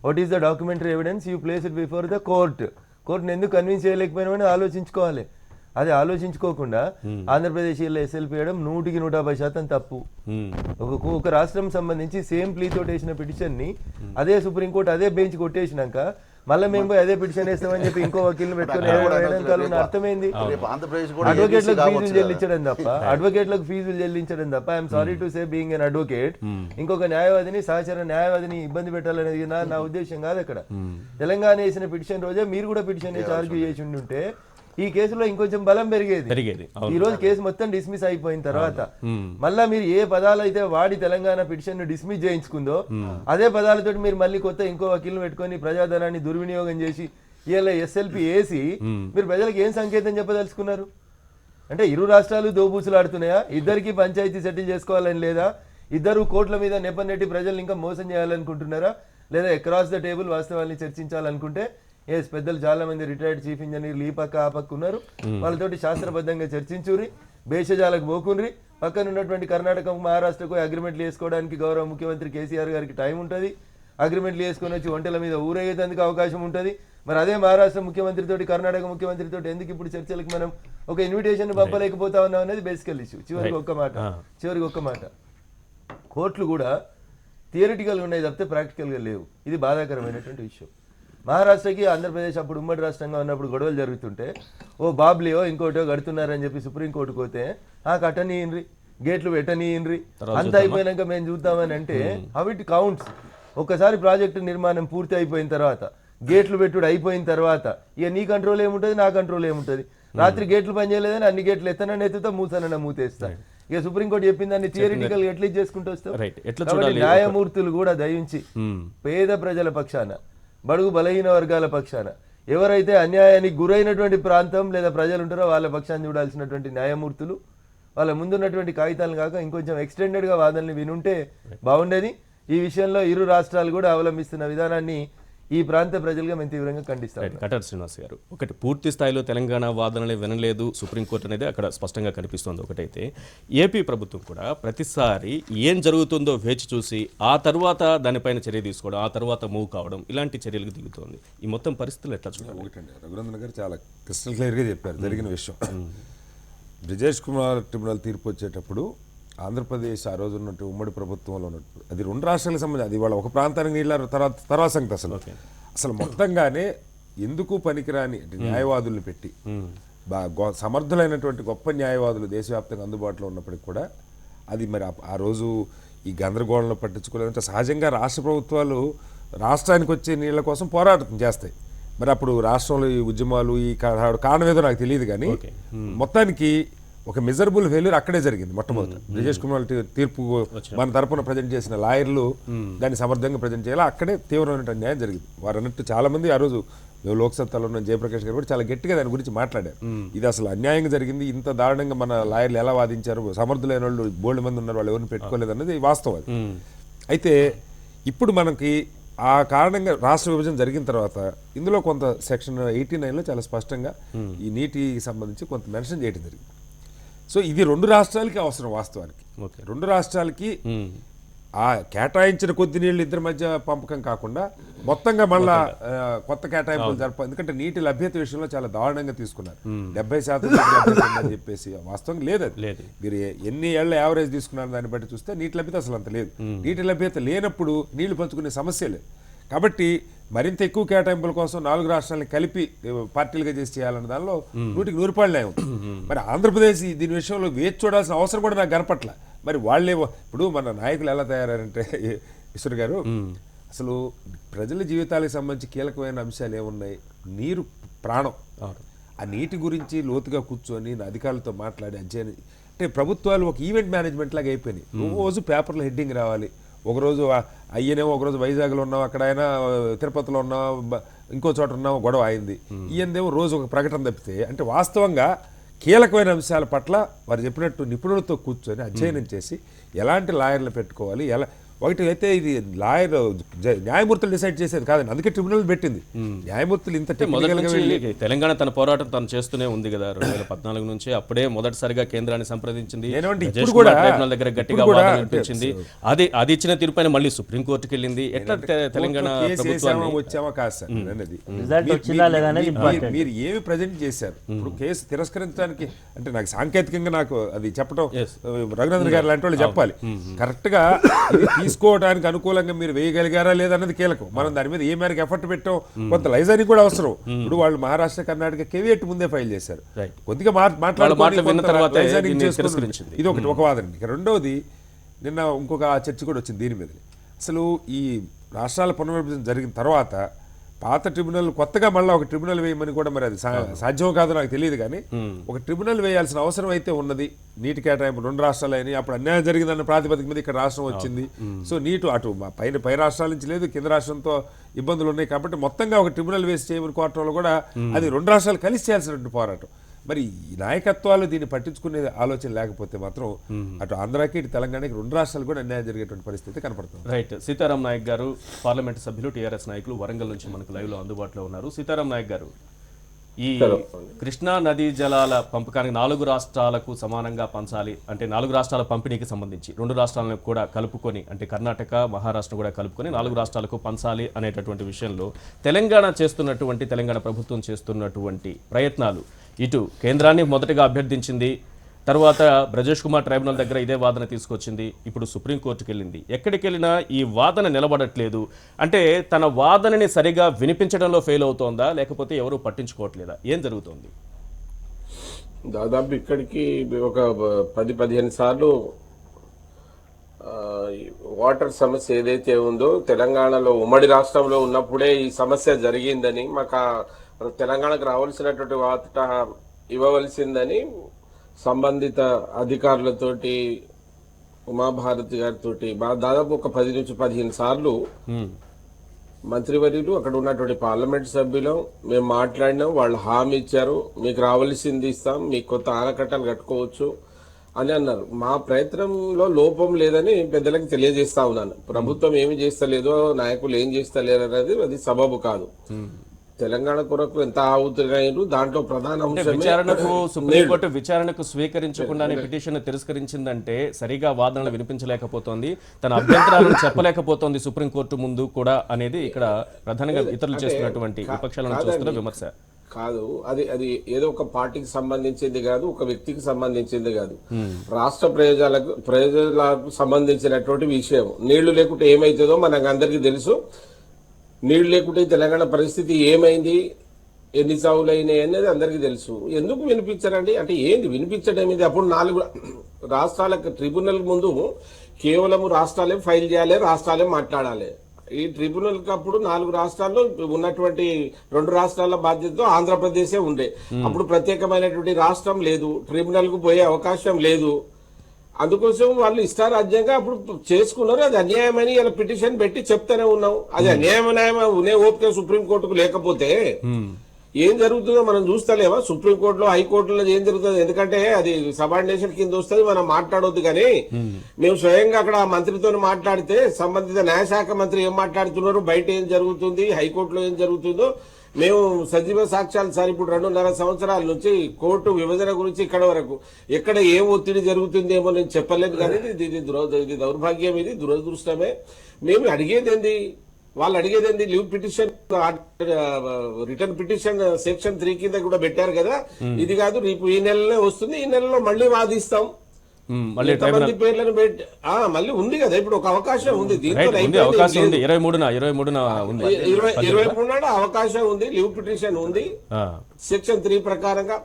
What is the documentary evidence you place it before the court. కోర్టుని ఎందుకు కన్విన్స్ చేయలేకపోయినామని ఆలోచించుకోవాలి. అది ఆలోచించుకోకుండా ఆంధ్రప్రదేశ్ ఎస్ఎల్పి వేయడం 100% తప్పు. ఒక రాష్ట్రం సంబంధించి సేమ్ ప్లీ తోటి వేసిన పిటిషన్ ని అదే సుప్రీంకోర్టు అదే బెంచ్ కొట్టేసినాక మళ్ళీ మేము పోయి అదే పిటిషన్ వేస్తామని చెప్పి ఇంకో వకీల్ని పెట్టుకుని అర్థమైంది. అడ్వకేట్లకు ఫీజులు చెల్లించడం తప్ప I'm sorry to say being an advocate ఇంకొక న్యాయవాదిని సహచర న్యాయవాదిని ఇబ్బంది పెట్టాలనేది నా ఉద్దేశం కాదు. అక్కడ తెలంగాణ వేసిన పిటిషన్ రోజే మీరు కూడా పిటిషన్ వేసి ఆర్గ్యూ చేసి ఉంటే ఈ కేసులో ఇంకొంచెం బలం పెరిగేది. ఈ రోజు కేసు మొత్తం డిస్మిస్ అయిపోయిన తర్వాత మళ్ళా మీరు ఏ పదాలు అయితే వాడి తెలంగాణ పిటిషన్ ను డిస్మిస్ చేయించుకుందో అదే పదాలతో మీరు మళ్ళీ కొత్త ఇంకో వకీల్ని పెట్టుకొని ప్రజాధనాన్ని దుర్వినియోగం చేసి ఇలా ఎస్ఎల్పి వేసి మీరు ప్రజలకు ఏం సంకేతం చెప్పదలుచుకున్నారు? అంటే ఇరు రాష్ట్రాలు దోబూసులాడుతున్నాయా? ఇద్దరికి పంచాయతీ సెటిల్ చేసుకోవాలని లేదా? ఇద్దరు కోట్ల మీద నెపనెట్టి ప్రజల్ని ఇంకా మోసం చేయాలనుకుంటున్నారా? లేదా అక్రాస్ ద టేబుల్ వాస్తవాన్ని చర్చించాలనుకుంటే పెద్దలు చాలా మంది రిటైర్డ్ చీఫ్ ఇంజనీర్లు ఈ పక్క ఆ పక్క ఉన్నారు, వాళ్ళతోటి శాస్త్రబద్ధంగా చర్చించుర్రి, భేషజాలకు పోకుండ్రి. పక్కన ఉన్నటువంటి కర్ణాటక మహారాష్ట్రకు అగ్రిమెంట్లు వేసుకోవడానికి గౌరవ ముఖ్యమంత్రి కేసీఆర్ గారికి టైం ఉంటుంది. అగ్రిమెంట్లు వేసుకొని వచ్చి ఒంటెల మీద ఊరేగేందుకు అవకాశం ఉంటుంది. మరి అదే మహారాష్ట్ర ముఖ్యమంత్రితోటి కర్ణాటక ముఖ్యమంత్రితోటి ఎందుకు ఇప్పుడు చర్చలకు మనం ఒక ఇన్విటేషన్ పంపలేకపోతా ఉన్నాం అనేది బేసికల్ ఇష్యూ. చివరికి ఒక్క మాట కోర్టులు కూడా థియరిటికల్గా ఉన్నాయి తప్పితే ప్రాక్టికల్గా లేవు. ఇది బాధాకరమైనటువంటి విషయం. మహారాష్ట్రకి ఆంధ్రప్రదేశ్ అప్పుడు ఉమ్మడి రాష్ట్రంగా ఉన్నప్పుడు గొడవలు జరుగుతుంటే బాబ్లియో ఇంకోటో కడుతున్నారని చెప్పి సుప్రీంకోర్టుకు పోతే కట్టనీయండ్రి, గేట్లు పెట్టనీయండ్రి, అంత అయిపోయినాక మేము చూద్దామని అంటే హౌ ఇట్ కౌంట్స్. ఒక్కసారి ప్రాజెక్టు నిర్మాణం పూర్తి అయిపోయిన తర్వాత గేట్లు పెట్టుడు అయిపోయిన తర్వాత ఇక నీ కంట్రోల్ ఏముంటుంది, నా కంట్రోల్ ఏముంటుంది? రాత్రి గేట్లు పనిచేయలేదని అన్ని గేట్లు ఎత్తనని ఎత్తుతా మూసనన్న మూతేస్తా. ఇక సుప్రీంకోర్టు చెప్పింది దాన్ని థియరిటికల్ ఎట్లా చేసుకుంటూ వస్తాం. న్యాయమూర్తులు కూడా దయించి పేద ప్రజల పక్షాన బడుగు బలహీన వర్గాల పక్షాన ఎవరైతే అన్యాయానికి గురైనటువంటి ప్రాంతం లేదా ప్రజలు ఉంటారో వాళ్ళ పక్షాన్ని చూడాల్సినటువంటి న్యాయమూర్తులు వాళ్ళ ముందున్నటువంటి కాగితాలను కాక ఇంకొంచెం ఎక్స్టెండెడ్గా వాదనలు వినుంటే బాగుండేది. ఈ విషయంలో ఇరు రాష్ట్రాలు కూడా అవలంబిస్తున్న విధానాన్ని ఈ ప్రాంత ప్రజలుగా మేము తీవ్రంగా ఖండిస్తాం. కటార్ శ్రీనివాస్ గారు, ఒకటి పూర్తి స్థాయిలో తెలంగాణ వాదనలే వినలేదు సుప్రీంకోర్టు అనేది అక్కడ స్పష్టంగా కనిపిస్తుంది. ఒకటైతే ఏపీ ప్రభుత్వం కూడా ప్రతిసారి ఏం జరుగుతుందో వేచి చూసి ఆ తర్వాత దానిపైన చర్య తీసుకోవడం, ఆ తర్వాత మూవ్ కావడం, ఇలాంటి చర్యలకు దిగుతోంది. ఈ మొత్తం పరిస్థితులు ఎట్లా చూడాలి? ఒకటండి, రఘునందన్ గారు చాలా క్రిస్టల్ క్లియర్గా చెప్పారు జరిగిన విషయం. బ్రిజేష్ కుమార్ ట్రిబ్యునల్ తీర్పు వచ్చేటప్పుడు ఆంధ్రప్రదేశ్ ఆ రోజు ఉన్నట్టు ఉమ్మడి ప్రభుత్వంలో ఉన్నట్టు అది రెండు రాష్ట్రాలకు సంబంధించి అది వాళ్ళ ఒక ప్రాంతానికి నీళ్ళ తర్వాత సంగతి అసలు మొత్తంగానే ఎందుకు పనికిరాని న్యాయవాదుల్ని పెట్టి సమర్థులైనటువంటి గొప్ప న్యాయవాదులు దేశవ్యాప్తంగా అందుబాటులో ఉన్నప్పటికీ కూడా అది మరి ఆ రోజు ఈ గందరగోళంలో పట్టించుకోలేదంటే సహజంగా రాష్ట్ర ప్రభుత్వాలు రాష్ట్రానికి వచ్చే నీళ్ల కోసం పోరాటం చేస్తాయి. మరి అప్పుడు రాష్ట్రంలో ఈ ఉద్యమాలు ఈ కారణం ఏదో నాకు తెలియదు కానీ మొత్తానికి ఒక మిజరబుల్ ఫెయిల్యూర్ అక్కడే జరిగింది. మొట్టమొదటి బ్రిజేష్ కుమార్ తీర్పు మన తరపున ప్రజెంట్ చేసిన లాయర్లు దాన్ని సమర్థంగా ప్రజెంట్ చేయాలి, అక్కడే తీవ్రమైన న్యాయం జరిగింది. వారు అన్నట్టు చాలా మంది ఆ రోజు లోక్సభలో ఉన్న జయప్రకాష్ గారు కూడా చాలా గట్టిగా దాని గురించి మాట్లాడారు. ఇది అసలు అన్యాయంగా జరిగింది, ఇంత దారుణంగా మన లాయర్లు ఎలా వాదించారు, సమర్థులైన వాళ్ళు బోల్డ్ మంది ఉన్నారు, వాళ్ళు ఎవరిని పెట్టుకోలేదు అన్నది వాస్తవం. అయితే ఇప్పుడు మనకి ఆ కారణంగా రాష్ట్ర విభజన జరిగిన తర్వాత ఇందులో కొంత సెక్షన్ 89లో చాలా స్పష్టంగా ఈ నీటికి సంబంధించి కొంత మెన్షన్ చేయడం జరిగింది. సో ఇది రెండు రాష్ట్రాలకి అవసరం వాస్తవానికి. రెండు రాష్ట్రాలకి ఆ కేటాయించిన కొద్ది నీళ్ళు ఇద్దరి మధ్య పంపకం కాకుండా మొత్తంగా మళ్ళా కొత్త కేటాయింపులు జరపాలి. ఎందుకంటే నీటి లభ్యత విషయంలో చాలా దారుణంగా తీసుకున్నారు. 70% అని చెప్పేసి వాస్తవంగా లేదు. అది మీరు ఎన్ని ఏళ్ల యావరేజ్ తీసుకున్నారు దాన్ని బట్టి చూస్తే నీటి లభ్యత అసలు అంత లేదు. నీటి లభ్యత లేనప్పుడు నీళ్లు పంచుకునే సమస్య లేదు. కాబట్టి మరింత ఎక్కువ కేటాయింపుల కోసం 4 రాష్ట్రాలను కలిపి పార్టీలుగా చేసి చేయాలన్న దానిలో 100% న్యాయం ఉంది. మరి ఆంధ్రప్రదేశ్ దీని విషయంలో వేచి చూడాల్సిన అవసరం కూడా నాకు కనపట్ల. మరి వాళ్ళే ఇప్పుడు మన నాయకులు ఎలా తయారంటే ఈశ్వర్ గారు, అసలు ప్రజల జీవితాలకు సంబంధించి కీలకమైన అంశాలు ఏమున్నాయి? నీరు ప్రాణం. ఆ నీటి గురించి లోతుగా కూర్చొని అధికారులతో మాట్లాడి అధ్యయనం అంటే ప్రభుత్వాలు ఒక ఈవెంట్ మేనేజ్మెంట్ లాగా అయిపోయినాయి. రోజు పేపర్లో హెడ్డింగ్ రావాలి, ఒకరోజు అయ్యనేమో ఒకరోజు వైజాగ్లో ఉన్నావు, అక్కడ అయినా తిరుపతిలో ఉన్నావు, ఇంకో చోట ఉన్నావు, గొడవ అయింది. ఈయనదేమో రోజు ఒక ప్రకటన తప్పితే అంటే వాస్తవంగా కీలకమైన అంశాల పట్ల వారు చెప్పినట్టు నిపుణులతో కూర్చొని అధ్యయనం చేసి ఎలాంటి లాయర్లు పెట్టుకోవాలి, ఎలా ఒకటి అయితే ఇది లాయర్ న్యాయమూర్తులు డిసైడ్ చేసేది కాదండి, అందుకే ట్రిబ్యునల్ పెట్టింది. న్యాయమూర్తులు ఇంత మొదటి టెక్నికల్గా నుంచి వెళ్ళి తెలంగాణ తన పోరాటం తను చేస్తూనే ఉంది కదా. 2014 నుంచి అప్పుడే మొదటిసారిగా కేంద్రాన్ని సంప్రదించింది. నేనేమంటే రాజేష్ ఇప్పుడు కూడా కుమార్ ట్రైబ్యునల్ దగ్గర గట్టిగా ఇప్పుడు కూడా వాదన వినిపించింది. అది ఇచ్చిన తీర్పైన మళ్ళీ సుప్రీంకోర్టుకి వెళ్ళింది. ఎట్లా తెలంగాణ కేసు వేసామా ప్రభుత్వాన్ని వచ్చామా కాదు సార్ అనేది. రిజల్ట్ వచ్చిందా లేదా అనేది మీరు ఏమి ప్రజెంట్ చేశారు ఇప్పుడు కేసు తిరస్కరించడానికి అంటే నాకు సాంకేతికంగా నాకు అది చెప్పడం రఘునందన్ గారు లాంటి వాళ్ళు చెప్పాలి. కరెక్ట్ గా ఇది తీసుకోవడానికి అనుకూలంగా మీరు వేయగలిగారా లేదన్నది కీలకం. మనం దాని మీద ఏ మేరకు ఎఫర్ట్ పెట్టాం, కొంత లైజానికి కూడా అవసరం. ఇప్పుడు వాళ్ళు మహారాష్ట్ర కర్ణాటక కేవియట్ ముందే ఫైల్ చేశారు, కొద్దిగా మాటలు విన్న తర్వాతే దీన్ని తిరస్కరించింది. ఇది ఒకటి ఒక వాదన. ఇక రెండవది నిన్న ఇంకొక చర్చ కూడా వచ్చింది దీని మీద. అసలు ఈ రాష్ట్రాల పునర్విభజన జరిగిన తర్వాత పాత ట్రిబ్యునల్ కొత్తగా మళ్ళీ ఒక ట్రిబ్యునల్ వేయమని కూడా మరి అది సాధ్యం కాదు నాకు తెలియదు, కానీ ఒక ట్రిబ్యునల్ వేయాల్సిన అవసరం అయితే ఉన్నది. నీటి కేటాయింపు 2 రాష్ట్రాలు అయినాయి, అప్పుడు అన్యాయం జరిగిందన్న ప్రాతిపదిక మీద ఇక్కడ రాష్ట్రం వచ్చింది. సో నీటు అటు పై రాష్ట్రాల నుంచి లేదు, కింద రాష్ట్రంతో ఇబ్బందులు ఉన్నాయి కాబట్టి మొత్తంగా ఒక ట్రిబ్యునల్ వేసి చేయమని కోరటంలో కూడా అది 2 రాష్ట్రాలు కలిసి చేయాల్సినటువంటి పోరాటం. మరి ఈ నాయకత్వాలు దీన్ని పట్టించుకునే ఆలోచన లేకపోతే మాత్రం అటు ఆంధ్రాకి ఇటు తెలంగాణకి 2 రాష్ట్రాలు కూడా అన్యాయం జరిగేటువంటి పరిస్థితి కనపడుతుంది. రైట్. సీతారాం నాయక్ గారు పార్లమెంట్ సభ్యులు, టీఆర్ఎస్ నాయకులు వరంగల్ నుంచి మనకు లైవ్ లో అందుబాటులో ఉన్నారు. సీతారాం నాయక్ గారు, ఈ కృష్ణా నదీ జలాల పంపకానికి 4 రాష్ట్రాలకు సమానంగా పంచాలి అంటే 4 రాష్ట్రాల పంపిణీకి సంబంధించి 2 రాష్ట్రాలను కూడా కలుపుకొని అంటే కర్ణాటక మహారాష్ట్ర కూడా కలుపుకొని 4 రాష్ట్రాలకు పంచాలి అనేటటువంటి విషయంలో తెలంగాణ ప్రభుత్వం చేస్తున్నటువంటి ప్రయత్నాలు ఇటు కేంద్రాన్ని మొదటగా అభ్యర్థించింది, తర్వాత బ్రజేష్ కుమార్ ట్రైబ్యునల్ దగ్గర ఇదే వాదన తీసుకొచ్చింది, ఇప్పుడు సుప్రీంకోర్టుకి వెళ్ళింది. ఎక్కడికి వెళ్ళినా ఈ వాదన నిలబడట్లేదు. అంటే తన వాదనని సరిగా వినిపించడంలో ఫెయిల్ అవుతోందా, లేకపోతే ఎవరు పట్టించుకోవట్లేదా, ఏం జరుగుతోంది? దాదాపు ఇక్కడికి ఒక 10-15 సార్లు వాటర్ సమస్య ఏదైతే ఉందో తెలంగాణలో ఉమ్మడి రాష్ట్రంలో ఉన్నప్పుడే ఈ సమస్య జరిగిందని, మాకు తెలంగాణకు రావాల్సినటువంటి వాటా ఇవ్వవలసిందని సంబంధిత అధికారులతోటి ఉమాభారతి గారితో దాదాపు ఒక 10-15 సార్లు మంత్రివర్యులు అక్కడ ఉన్నటువంటి పార్లమెంట్ సభ్యులు మేము మాట్లాడినాం. వాళ్ళు హామీ ఇచ్చారు, మీకు రావాల్సింది ఇస్తాం, మీకు కొత్త ఆనకట్టలు కట్టుకోవచ్చు అని అన్నారు. మా ప్రయత్నంలో లోపం లేదని పెద్దలకు తెలియజేస్తా ఉన్నాను. ప్రభుత్వం ఏమి చేస్తలేదో, నాయకులు ఏం చేస్తలేరు అనేది అది సబబు కాదు. తెలంగాణ కొరకు ఎంత ఆవుతున్నారు, దాంట్లో ప్రధాన విచారణకు సుప్రీంకోర్టు విచారణకు స్వీకరించకుండానే పిటిషన్ తిరస్కరించిందంటే సరిగా వాదనలు వినిపించలేకపోతోంది, తన అభ్యంతరాలను చెప్పలేకపోతోంది సుప్రీంకోర్టు ముందు కూడా అనేది ఇక్కడ ప్రధానంగా ఇతరులు చేస్తున్నటువంటి విపక్షాలను చూస్తున్న విమర్శ. కాదు, అది ఏదో ఒక పార్టీకి సంబంధించింది కాదు, ఒక వ్యక్తికి సంబంధించింది కాదు, రాష్ట్ర ప్రజలకు సంబంధించినటువంటి విషయం. నీళ్లు లేకుంటే ఏమైతుందో మనకు అందరికీ తెలుసు. నీళ్లు లేకుంటే తెలంగాణ పరిస్థితి ఏమైంది, ఎన్ని చావులు అయినాయి అనేది అందరికీ తెలుసు. ఎందుకు వినిపించారండి అంటే ఏంది వినిపించడం ఇది? అప్పుడు 4 రాష్ట్రాలకు ట్రిబ్యునల్ ముందు కేవలం రాష్ట్రాలే ఫైల్ చేయాలి, రాష్ట్రాలే మాట్లాడాలి. ఈ ట్రిబ్యునల్కి అప్పుడు 4 రాష్ట్రాల్లో ఉన్నటువంటి 2 రాష్ట్రాల బాధ్యతతో ఆంధ్రప్రదేశే ఉండే. అప్పుడు ప్రత్యేకమైనటువంటి రాష్ట్రం లేదు, ట్రిబ్యునల్కు పోయే అవకాశం లేదు. అందుకోసం వాళ్ళు ఇష్టారాజ్యంగా అప్పుడు చేసుకున్నారు. అది అన్యాయమని ఇలా పిటిషన్ పెట్టి చెప్తానే ఉన్నాం. అది అన్యాయమనే ఓపిక సుప్రీంకోర్టుకు లేకపోతే ఏం జరుగుతుందో మనం చూస్తలేమా? సుప్రీంకోర్టులో, హైకోర్టులో ఏం జరుగుతుంది? ఎందుకంటే అది సబార్డినేషన్ కింద వస్తుంది, మనం మాట్లాడొద్దు. కానీ మేము స్వయంగా అక్కడ మంత్రితో మాట్లాడితే సంబంధిత న్యాయశాఖ మంత్రి ఏం మాట్లాడుతున్నారు, బయట ఏం జరుగుతుంది, హైకోర్టులో ఏం జరుగుతుందో మేము సజీవ సాక్ష్యాలు సార్. ఇప్పుడు 2.5 సంవత్సరాల నుంచి కోర్టు విభజన గురించి ఇక్కడ వరకు ఎక్కడ ఏ ఒత్తిడి జరుగుతుందేమో నేను చెప్పలేను. కానీ ఇది దౌర్భాగ్యం, ఇది దురదృష్టమే. మేము అడిగేదేంది, వాళ్ళు అడిగేదేంది, leave petition, return petition section 3 కింద కూడా పెట్టారు కదా. ఇది కాదు, రేపు ఈ నెలలోనే వస్తుంది, ఈ నెలలో మళ్ళీ వాదిస్తాం. పేర్లను పెట్టి మళ్ళీ ఉంది కదా, ఇప్పుడు ఒక అవకాశం ఉంది. దీంతో 23 అవకాశం ఉంది, లీవ్ పిటిషన్ ఉంది. సెక్షన్ 3 ప్రకారంగా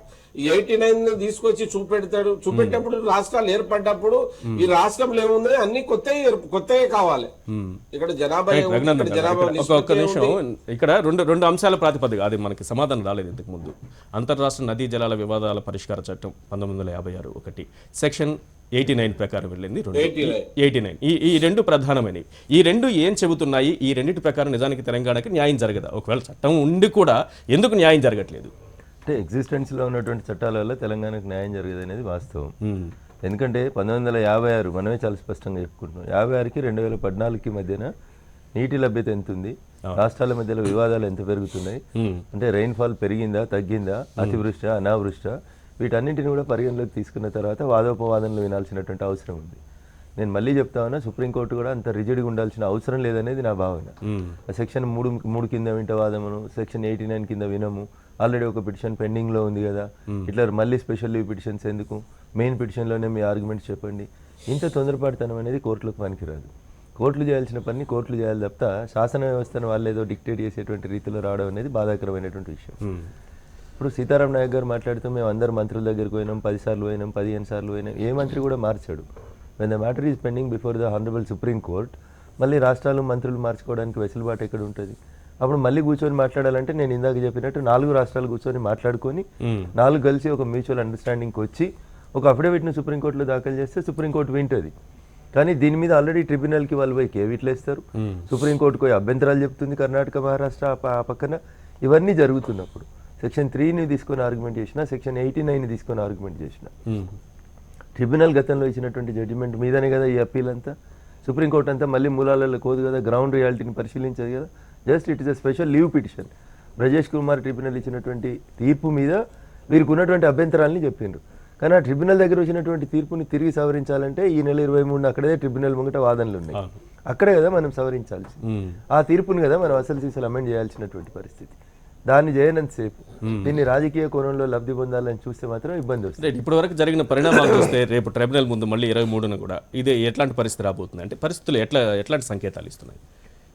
89 తీసుకొచ్చి చూపెట్టేటప్పుడు రాష్ట్రాలు ఏర్పడ్డప్పుడు ఈ రాష్ట్రంలో ఏముంది, అన్ని కొత్తవి కావాలి. ఇక్కడ జనాభా ఒక్క నిమిషం, ఇక్కడ రెండు అంశాల ప్రాతిపదిక అది మనకి సమాధానం రాలేదు ఇంతకు ముందు. అంతర్రాష్ట్ర నదీ జలాల వివాదాల పరిష్కార చట్టం 1956 ఒకటి, సెక్షన్ 89 ప్రకారం వెళ్ళింది 89. ఈ 2 ప్రధానమైనవి. ఈ 2 ఏం చెబుతున్నాయి? ఈ రెండింటి ప్రకారం నిజానికి తెలంగాణకి న్యాయం జరగదా? ఒకవేళ చట్టం ఉండి కూడా ఎందుకు న్యాయం జరగట్లేదు? అంటే ఎగ్జిస్టెన్స్లో ఉన్నటువంటి చట్టాల వల్ల తెలంగాణకు న్యాయం జరగదు అనేది వాస్తవం. ఎందుకంటే 1956 మనమే చాలా స్పష్టంగా చెప్పుకుంటున్నాం, 56కి 2014కి మధ్యన నీటి లభ్యత ఎంత ఉంది, రాష్ట్రాల మధ్యలో వివాదాలు ఎంత పెరుగుతున్నాయి, అంటే రెయిన్ఫాల్ పెరిగిందా తగ్గిందా, అతివృష్ట అనావృష్ట, వీటన్నింటిని కూడా పరిగణలోకి తీసుకున్న తర్వాత వాదోపవాదనలు వినాల్సినటువంటి అవసరం ఉంది. నేను మళ్ళీ చెప్తా ఉన్నా, సుప్రీంకోర్టు కూడా అంత రిజిడ్గా ఉండాల్సిన అవసరం లేదనేది నా భావన. సెక్షన్ 3 కింద వింట వాదమును, సెక్షన్ 89 కింద వినము, ఆల్రెడీ ఒక పిటిషన్ పెండింగ్లో ఉంది కదా, ఇట్లా మళ్ళీ స్పెషల్ లీవ్ పిటిషన్స్ ఎందుకు, మెయిన్ పిటిషన్లోనే మీ ఆర్గ్యుమెంట్స్ చెప్పండి. ఇంత తొందరపాటుతనం అనేది కోర్టులకు పనికిరాదు. కోర్టులు చేయాల్సిన పని కోర్టులు చేయాలి తప్ప శాసన వ్యవస్థను వాళ్ళు ఏదో డిక్టేట్ చేసేటువంటి రీతిలో రావడం అనేది బాధాకరమైనటువంటి విషయం. ఇప్పుడు సీతారాం నాయక్ గారు మాట్లాడుతూ మేము అందరు మంత్రుల దగ్గరికి పోయినాం, 10 సార్లు పోయినాం, 15 సార్లు పోయినాం, ఏ మంత్రి కూడా మార్చాడు. When the matter is pending before the honourable supreme court, మళ్ళీ రాష్ట్రాలు మంత్రులు మార్చుకోవడానికి వెసులుబాటు ఎక్కడ ఉంటుంది? అప్పుడు మళ్ళీ కూర్చొని మాట్లాడాలంటే నేను ఇందాక చెప్పినట్టు 4 రాష్ట్రాలు కూర్చొని మాట్లాడుకొని 4 కలిసి ఒక మ్యూచువల్ అండర్స్టాండింగ్కి వచ్చి ఒక అఫిడవిట్ను సుప్రీంకోర్టులో దాఖలు చేస్తే సుప్రీంకోర్టు వింటుంది. కానీ దీని మీద ఆల్రెడీ ట్రిబ్యునల్కి వాళ్ళు పోయి కేవిట్లు వేస్తారు, సుప్రీంకోర్టుకు పోయి అభ్యంతరాలు చెప్తుంది కర్ణాటక మహారాష్ట్ర ఆ పక్కన. ఇవన్నీ జరుగుతున్నప్పుడు సెక్షన్ 3ని తీసుకొని ఆర్గ్యుమెంట్ చేసిన, సెక్షన్ 89ని తీసుకొని ఆర్గ్యుమెంట్ చేసిన, ట్రిబ్యునల్ గతంలో ఇచ్చినటువంటి జడ్జిమెంట్ మీదనే కదా ఈ అప్పీల్ అంతా. సుప్రీంకోర్టు అంతా మళ్ళీ మూలాలలో కోదు కదా, గ్రౌండ్ రియాలిటీని పరిశీలించదు కదా, just it is a special leave petition. Brajesh Kumar tribunal ఇచ్చినటువంటి తీర్పు మీద వీరికి ఉన్నటువంటి అభ్యంతరాలని చెప్పిండ్రు. కానీ ఆ ట్రిబ్యునల్ దగ్గర వచ్చినటువంటి తీర్పుని తిరిగి సవరించాలంటే ఈ నెల 23 అక్కడే ట్రిబ్యునల్ ముంగట వాదనలు ఉన్నాయి, అక్కడే కదా మనం సవరించాల్సి. ఆ తీర్పుని కదా మనం అసలు అమెండ్ చేయాల్సినటువంటి పరిస్థితి. దాన్ని చేయనంతసేపు దీన్ని రాజకీయ కోణంలో లబ్ధి పొందాలని చూస్తే మాత్రం ఇబ్బంది వస్తుంది. ఇప్పటి వరకు జరిగిన పరిణామాలు చూస్తే రేపు ట్రైబ్యునల్ ముందు మళ్ళీ 23న కూడా ఇదే ఎట్లాంటి పరిస్థితి రాబోతుంది, అంటే పరిస్థితులు ఎట్లాంటి సంకేతాలు ఇస్తున్నాయి?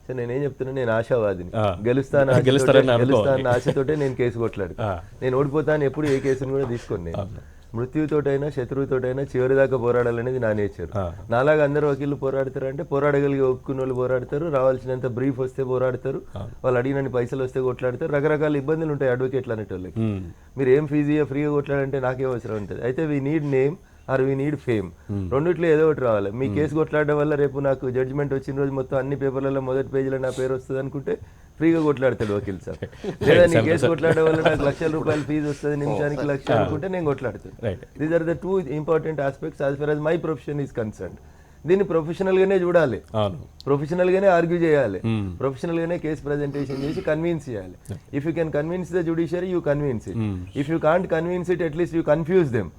సార్ నేనేం చెప్తున్నా, నేను ఆశావాదిని, గెలుస్తాను ఆశతోటే నేను కేసు కొట్లాడు. నేను ఓడిపోతాను ఎప్పుడు ఏ కేసును కూడా తీసుకోండి. మృత్యుతోటైనా శత్రువుతోటైనా చివరి దాకా పోరాడాలనేది నా నేచర్. నాలాగా అందరూ వకీళ్ళు పోరాడతారు అంటే పోరాడగలిగి ఒప్పుకున్న వాళ్ళు పోరాడతారు, రావాల్సినంత బ్రీఫ్ వస్తే పోరాడతారు, వాళ్ళు అడిగినన్ని పైసలు వస్తే కొట్లాడతారు. రకరకాల ఇబ్బందులు ఉంటాయి అడ్వకేట్లు అనేటోళ్ళకి. మీరు ఏం ఫీజు ఫ్రీగా కొట్లాడంటే నాకేం అవసరం ఉంటుంది. అయితే we need name or we need fame, రెండిట్లో ఏదో ఒకటి రావాలి. మీ కేసు కొట్లాడడం వల్ల రేపు నాకు జడ్జిమెంట్ వచ్చిన రోజు మొత్తం అన్ని పేపర్లలో మొదటి పేజీలో నా పేరు వస్తుంది అనుకుంటే ఫ్రీగా కొట్లాడతాడు వకీల్ సార్. లేదా నీ కేసు కొట్లాడడం వల్ల నాకు ₹1,00,000 ఫీజు వస్తుంది, నిమిషానికి 1,00,000 అనుకుంటే నేను కొట్లాడుతాను. These are the 2 important aspects as far as my profession is concern. దీన్ని ప్రొఫెషనల్ గానే చూడాలి, ప్రొఫెషనల్ గానే ఆర్గ్యూ చేయాలి, ప్రొఫెషనల్ గానే కేసు ప్రెజెంటేషన్ చేసి కన్విన్స్ చేయాలి. If you can convince the judiciary you convince it. If you can't convince it at least you confuse them.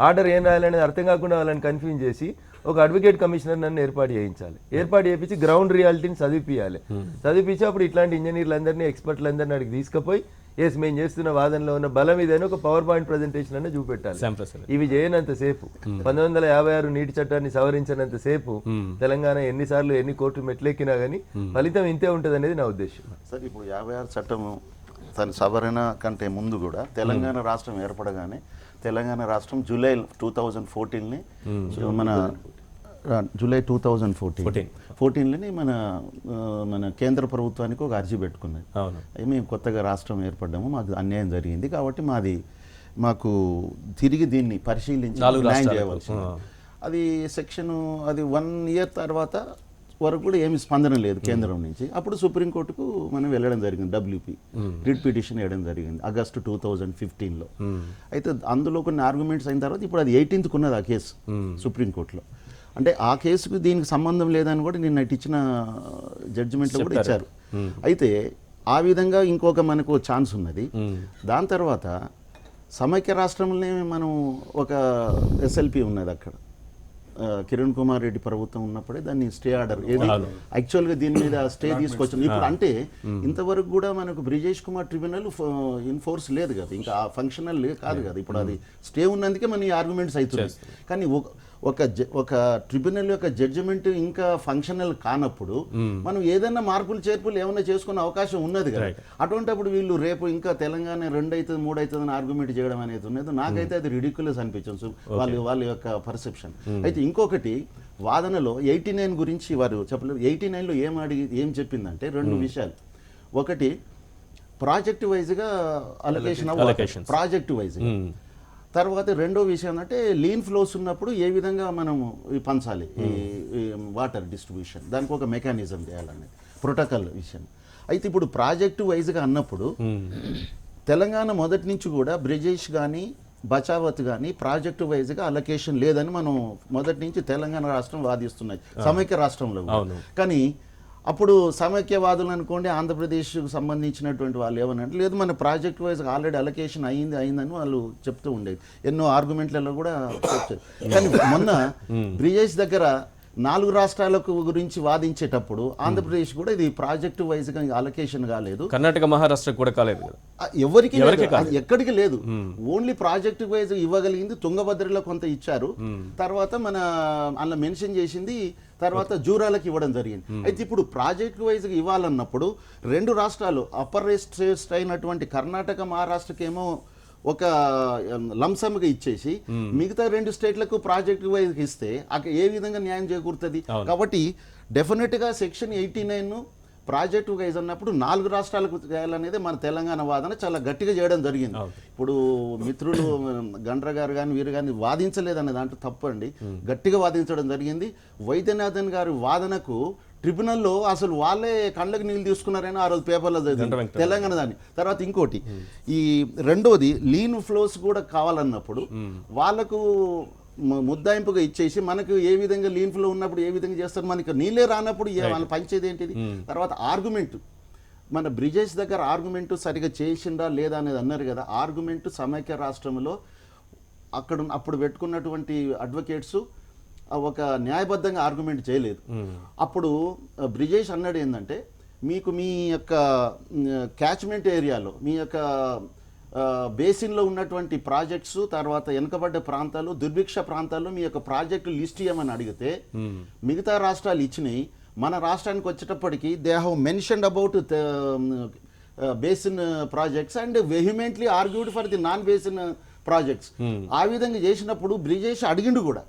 Order ఏం రాయాలనేది అర్థం కాకుండా వాళ్ళని కన్ఫ్యూజ్ చేసి ఒక అడ్వకేట్ కమిషనర్ నన్ను ఏర్పాటు చేయించాలి, ఏర్పాటు చేయించి గ్రౌండ్ రియాలిటీని చదివిపియాలి. చదివించి అప్పుడు ఇట్లాంటి ఇంజనీర్లందరినీ ఎక్స్పర్ట్లందరినీ అడిగి తీసుకుపోయి ఎస్ మేము చేస్తున్న వాదనలో ఉన్న బలం ఇదైనా ఒక పవర్ పాయింట్ ప్రజెంటేషన్ అన్న చూపెట్టాలి. ఇవి చేయనంతసేపు 1956 నీటి చట్టాన్ని సవరించినంతసేపు తెలంగాణ ఎన్నిసార్లు ఎన్ని కోర్టు మెట్లెక్కినా కానీ ఫలితం ఇంతే ఉంటుంది అనేది నా ఉద్దేశం. సార్ ఇప్పుడు 56 చట్టము దాని సవరణ కంటే ముందు కూడా తెలంగాణ రాష్ట్రం ఏర్పడగానే తెలంగాణ రాష్ట్రం జూలై 2014ని మన జూలై 2014లోని మన కేంద్ర ప్రభుత్వానికి ఒక అర్జీ పెట్టుకున్నది. మేము కొత్తగా రాష్ట్రం ఏర్పడ్డాము, మాకు అన్యాయం జరిగింది కాబట్టి మాకు తిరిగి దీన్ని పరిశీలించి న్యాయం చేయవలసింది. అది సెక్షను అది 1 ఇయర్ తర్వాత వరకు కూడా ఏమి స్పందన లేదు కేంద్రం నుంచి. అప్పుడు సుప్రీంకోర్టుకు మనం వెళ్ళడం జరిగింది, WP రిట్ పిటిషన్ వేయడం జరిగింది ఆగస్టు 2015లో. అయితే అందులో కొన్ని ఆర్గ్యుమెంట్స్ అయిన తర్వాత ఇప్పుడు అది 18th ఉన్నది ఆ కేసు సుప్రీంకోర్టులో. అంటే ఆ కేసుకు దీనికి సంబంధం లేదని కూడా నిన్న ఇచ్చిన జడ్జిమెంట్లో కూడా ఇచ్చారు. అయితే ఆ విధంగా ఇంకొక మనకు ఛాన్స్ ఉన్నది. దాని తర్వాత సమైక్య రాష్ట్రంలోనే మనం ఒక SLP ఉన్నది అక్కడ, కిరణ్ కుమార్ రెడ్డి ప్రభుత్వం ఉన్నప్పుడే దాన్ని స్టే ఆర్డర్ ఏది యాక్చువల్గా దీని మీద స్టే తీసుకొచ్చింది. ఇప్పుడు అంటే ఇంతవరకు కూడా మనకు బ్రిజేష్ కుమార్ ట్రిబ్యునల్ ఇన్ఫోర్స్ లేదు కదా, ఇంకా ఫంక్షనల్ కాదు కదా. ఇప్పుడు అది స్టే ఉన్నందుకే మన ఈ ఆర్గ్యుమెంట్స్ అవుతున్నాయి. కానీ ఒక ట్రిబ్యునల్ యొక్క జడ్జిమెంట్ ఇంకా ఫంక్షనల్ కానప్పుడు మనం ఏదైనా మార్పులు చేర్పులు ఏమైనా చేసుకునే అవకాశం ఉన్నది కదా. అటువంటిప్పుడు వీళ్ళు రేపు ఇంకా తెలంగాణ 2 అవుతుంది 3 అవుతుంది అని ఆర్గ్యుమెంట్ చేయడం అనేది ఉన్నది. నాకైతే అది రిడిక్యులస్ అనిపించదు వాళ్ళ యొక్క పర్సెప్షన్. అయితే ఇంకొకటి వాదనలో 89 గురించి వారు చెప్పలేదు. 89లో ఏం చెప్పిందంటే 2 విషయాలు. ఒకటి ప్రాజెక్ట్ వైజ్గా అలొకేషన్ ప్రాజెక్ట్ వైజ్గా. తర్వాత రెండో విషయం అంటే లీన్ ఫ్లోస్ ఉన్నప్పుడు ఏ విధంగా మనము పంచాలి ఈ వాటర్ డిస్ట్రిబ్యూషన్, దానికి ఒక మెకానిజం చేయాలనేది ప్రోటోకాల్ విషయం. అయితే ఇప్పుడు ప్రాజెక్టు వైజ్గా అన్నప్పుడు తెలంగాణ మొదటి నుంచి కూడా బ్రిజేష్ కానీ బచావత్ కానీ ప్రాజెక్టు వైజ్గా అలొకేషన్ లేదని మనం మొదటి నుంచి తెలంగాణ రాష్ట్రం వాదిస్తున్నాయి సమైక్య రాష్ట్రంలో కూడా. అవును. కానీ అప్పుడు సమైక్యవాదులు అనుకోండి ఆంధ్రప్రదేశ్కు సంబంధించినటువంటి వాళ్ళు ఏమనంటే లేదు మన ప్రాజెక్ట్ వైజ్ ఆల్రెడీ అలొకేషన్ అయిందని వాళ్ళు చెప్తూ ఉండేది. ఎన్నో ఆర్గ్యుమెంట్లలో కూడా చెప్పారు. కానీ మొన్న బ్రిజేష్ దగ్గర 4 రాష్ట్రాలకు గురించి వాదించేటప్పుడు ఆంధ్రప్రదేశ్ కూడా ఇది ప్రాజెక్టు వైజ్గా అలొకేషన్ కాలేదు, కర్ణాటక మహారాష్ట్ర కూడా కాలేదు కదా. ఎవరికి ఎక్కడికి లేదు, ఓన్లీ ప్రాజెక్ట్ వైజ్ ఇవ్వగలిగింది. తుంగభద్రలో కొంత ఇచ్చారు, తర్వాత మన అందులో మెన్షన్ చేసింది తర్వాత జూరాలకు ఇవ్వడం జరిగింది. అయితే ఇప్పుడు ప్రాజెక్ట్ వైజ్ ఇవ్వాలన్నప్పుడు 2 రాష్ట్రాలు అప్పర్ స్టేట్స్ అయినటువంటి కర్ణాటక మహారాష్ట్రకేమో ఒక లంసమ్గా ఇచ్చేసి మిగతా 2 స్టేట్లకు ప్రాజెక్ట్ వైజ్ ఇస్తే అక్కడ ఏ విధంగా న్యాయం చేకూరుతుంది? కాబట్టి డెఫినెట్గా సెక్షన్ 89 ప్రాజెక్టు వైజ్ అన్నప్పుడు 4 రాష్ట్రాలకు చేయాలనేది మన తెలంగాణ వాదన చాలా గట్టిగా చేయడం జరిగింది. ఇప్పుడు మిత్రులు గండ్ర గారు కానీ వీరు కానీ వాదించలేదనే దాంట్లో తప్పండి, గట్టిగా వాదించడం జరిగింది. వైద్యనాథన్ గారి వాదనకు ట్రిబ్యునల్లో అసలు వాళ్ళే కళ్ళకి నీళ్ళు తీసుకున్నారని ఆ రోజు పేపర్లో చదివింది తెలంగాణ దాన్ని. తర్వాత ఇంకోటి ఈ రెండోది లీన్ ఫ్లోస్ కూడా కావాలన్నప్పుడు వాళ్ళకు ముద్దాయింపుగా ఇచ్చేసి మనకు ఏ విధంగా లీన్ ఫ్లో ఉన్నప్పుడు ఏ విధంగా చేస్తారు, మనకి నీళ్ళే రానప్పుడు వాళ్ళు పంచేది ఏంటిది? తర్వాత ఆర్గ్యుమెంట్ మన బ్రిజేష్ దగ్గర ఆర్గ్యుమెంట్ సరిగా చేసిందా లేదా అనేది అన్నారు కదా. ఆర్గ్యుమెంట్ సమైక్య రాష్ట్రంలో అక్కడ అప్పుడు పెట్టుకున్నటువంటి అడ్వకేట్స్ ఒక న్యాయబద్ధంగా ఆర్గ్యుమెంట్ చేయలేదు. అప్పుడు బ్రిజేష్ అన్నాడు ఏంటంటే మీకు మీ యొక్క క్యాచ్మెంట్ ఏరియాలో మీ యొక్క బేసిన్లో ఉన్నటువంటి ప్రాజెక్ట్స్ తర్వాత వెనుకబడ్డ ప్రాంతాలు దుర్భిక్ష ప్రాంతాల్లో మీ యొక్క ప్రాజెక్టు లిస్ట్ ఇవ్వమని అడిగితే మిగతా రాష్ట్రాలు ఇచ్చినాయి. మన రాష్ట్రానికి వచ్చేటప్పటికి they have mentioned about basin projects and వెహిమెంట్లీ argued for the non basin projects. ఆ విధంగా చేసినప్పుడు బ్రిజేష్ అడిగిండు కూడా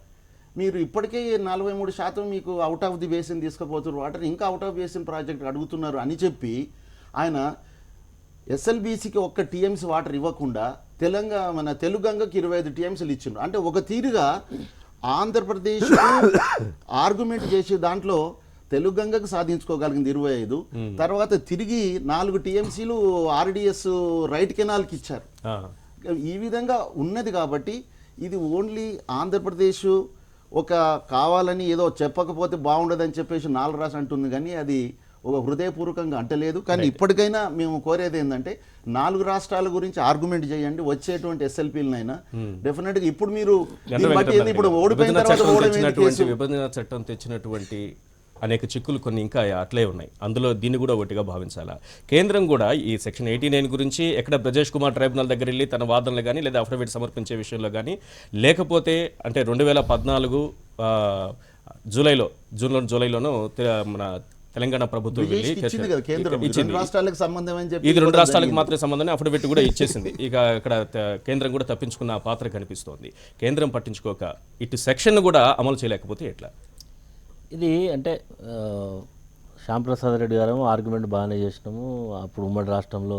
మీరు ఇప్పటికే 43% మీకు అవుట్ ఆఫ్ ది బేసిన్ తీసుకుపోతున్నారు వాటర్, ఇంకా అవుట్ ఆఫ్ బేసిన్ ప్రాజెక్ట్ అడుగుతున్నారు అని చెప్పి ఆయన ఎస్ఎల్బీసీకి 1 టీఎంసీ వాటర్ ఇవ్వకుండా మన తెలుగంగకి 25 టీఎంసీలు ఇచ్చిండ్రు. అంటే ఒక తీరుగా ఆంధ్రప్రదేశ్ ఆర్గ్యుమెంట్ చేసే దాంట్లో తెలుగంగకు సాధించుకోగలిగింది 25, తర్వాత తిరిగి 4 టీఎంసీలు ఆర్డిఎస్ రైట్ కెనాల్కి ఇచ్చారు. ఈ విధంగా ఉన్నది కాబట్టి ఇది ఓన్లీ ఆంధ్రప్రదేశ్ ఒక కావాలని ఏదో చెప్పకపోతే బాగుండదని చెప్పేసి 4 రాష్ట్రాలు అంటుంది, కానీ అది ఒక హృదయపూర్వకంగా అంటలేదు. కానీ ఇప్పటికైనా మేము కోరేది ఏంటంటే 4 రాష్ట్రాల గురించి ఆర్గ్యుమెంట్ చేయండి, వచ్చేటువంటి ఎస్ఎల్పీలనైనా డెఫినెట్గా. ఇప్పుడు మీరు ఇప్పుడు ఓడిపోయిన తర్వాత విభజన చట్టం తెచ్చినటువంటి అనేక చిక్కులు కొన్ని ఇంకా అట్లే ఉన్నాయి, అందులో దీన్ని కూడా ఒకటిగా భావించాలా. కేంద్రం కూడా ఈ సెక్షన్ 89 గురించి ఎక్కడ బ్రజేష్ కుమార్ ట్రైబ్యునల్ దగ్గర వెళ్ళి తన వాదనలు కానీ లేదా అఫిడవిట్ సమర్పించే విషయంలో కానీ లేకపోతే అంటే 2014 జూలైలోనూ మన తెలంగాణ ప్రభుత్వం వెళ్ళి ఇది 2 రాష్ట్రాలకు మాత్రమే సంబంధం అఫిడవిట్ కూడా ఇచ్చేసింది. ఇక ఇక్కడ కేంద్రం కూడా తప్పించుకున్న పాత్ర కనిపిస్తోంది. కేంద్రం పట్టించుకోక ఇటు సెక్షన్ కూడా అమలు చేయలేకపోతే ఎట్లా? ఇది అంటే శ్యాంప్రసాద్ రెడ్డి గారు ఆర్గ్యుమెంట్ బాగానే చేసినాము, అప్పుడు ఉమ్మడి రాష్ట్రంలో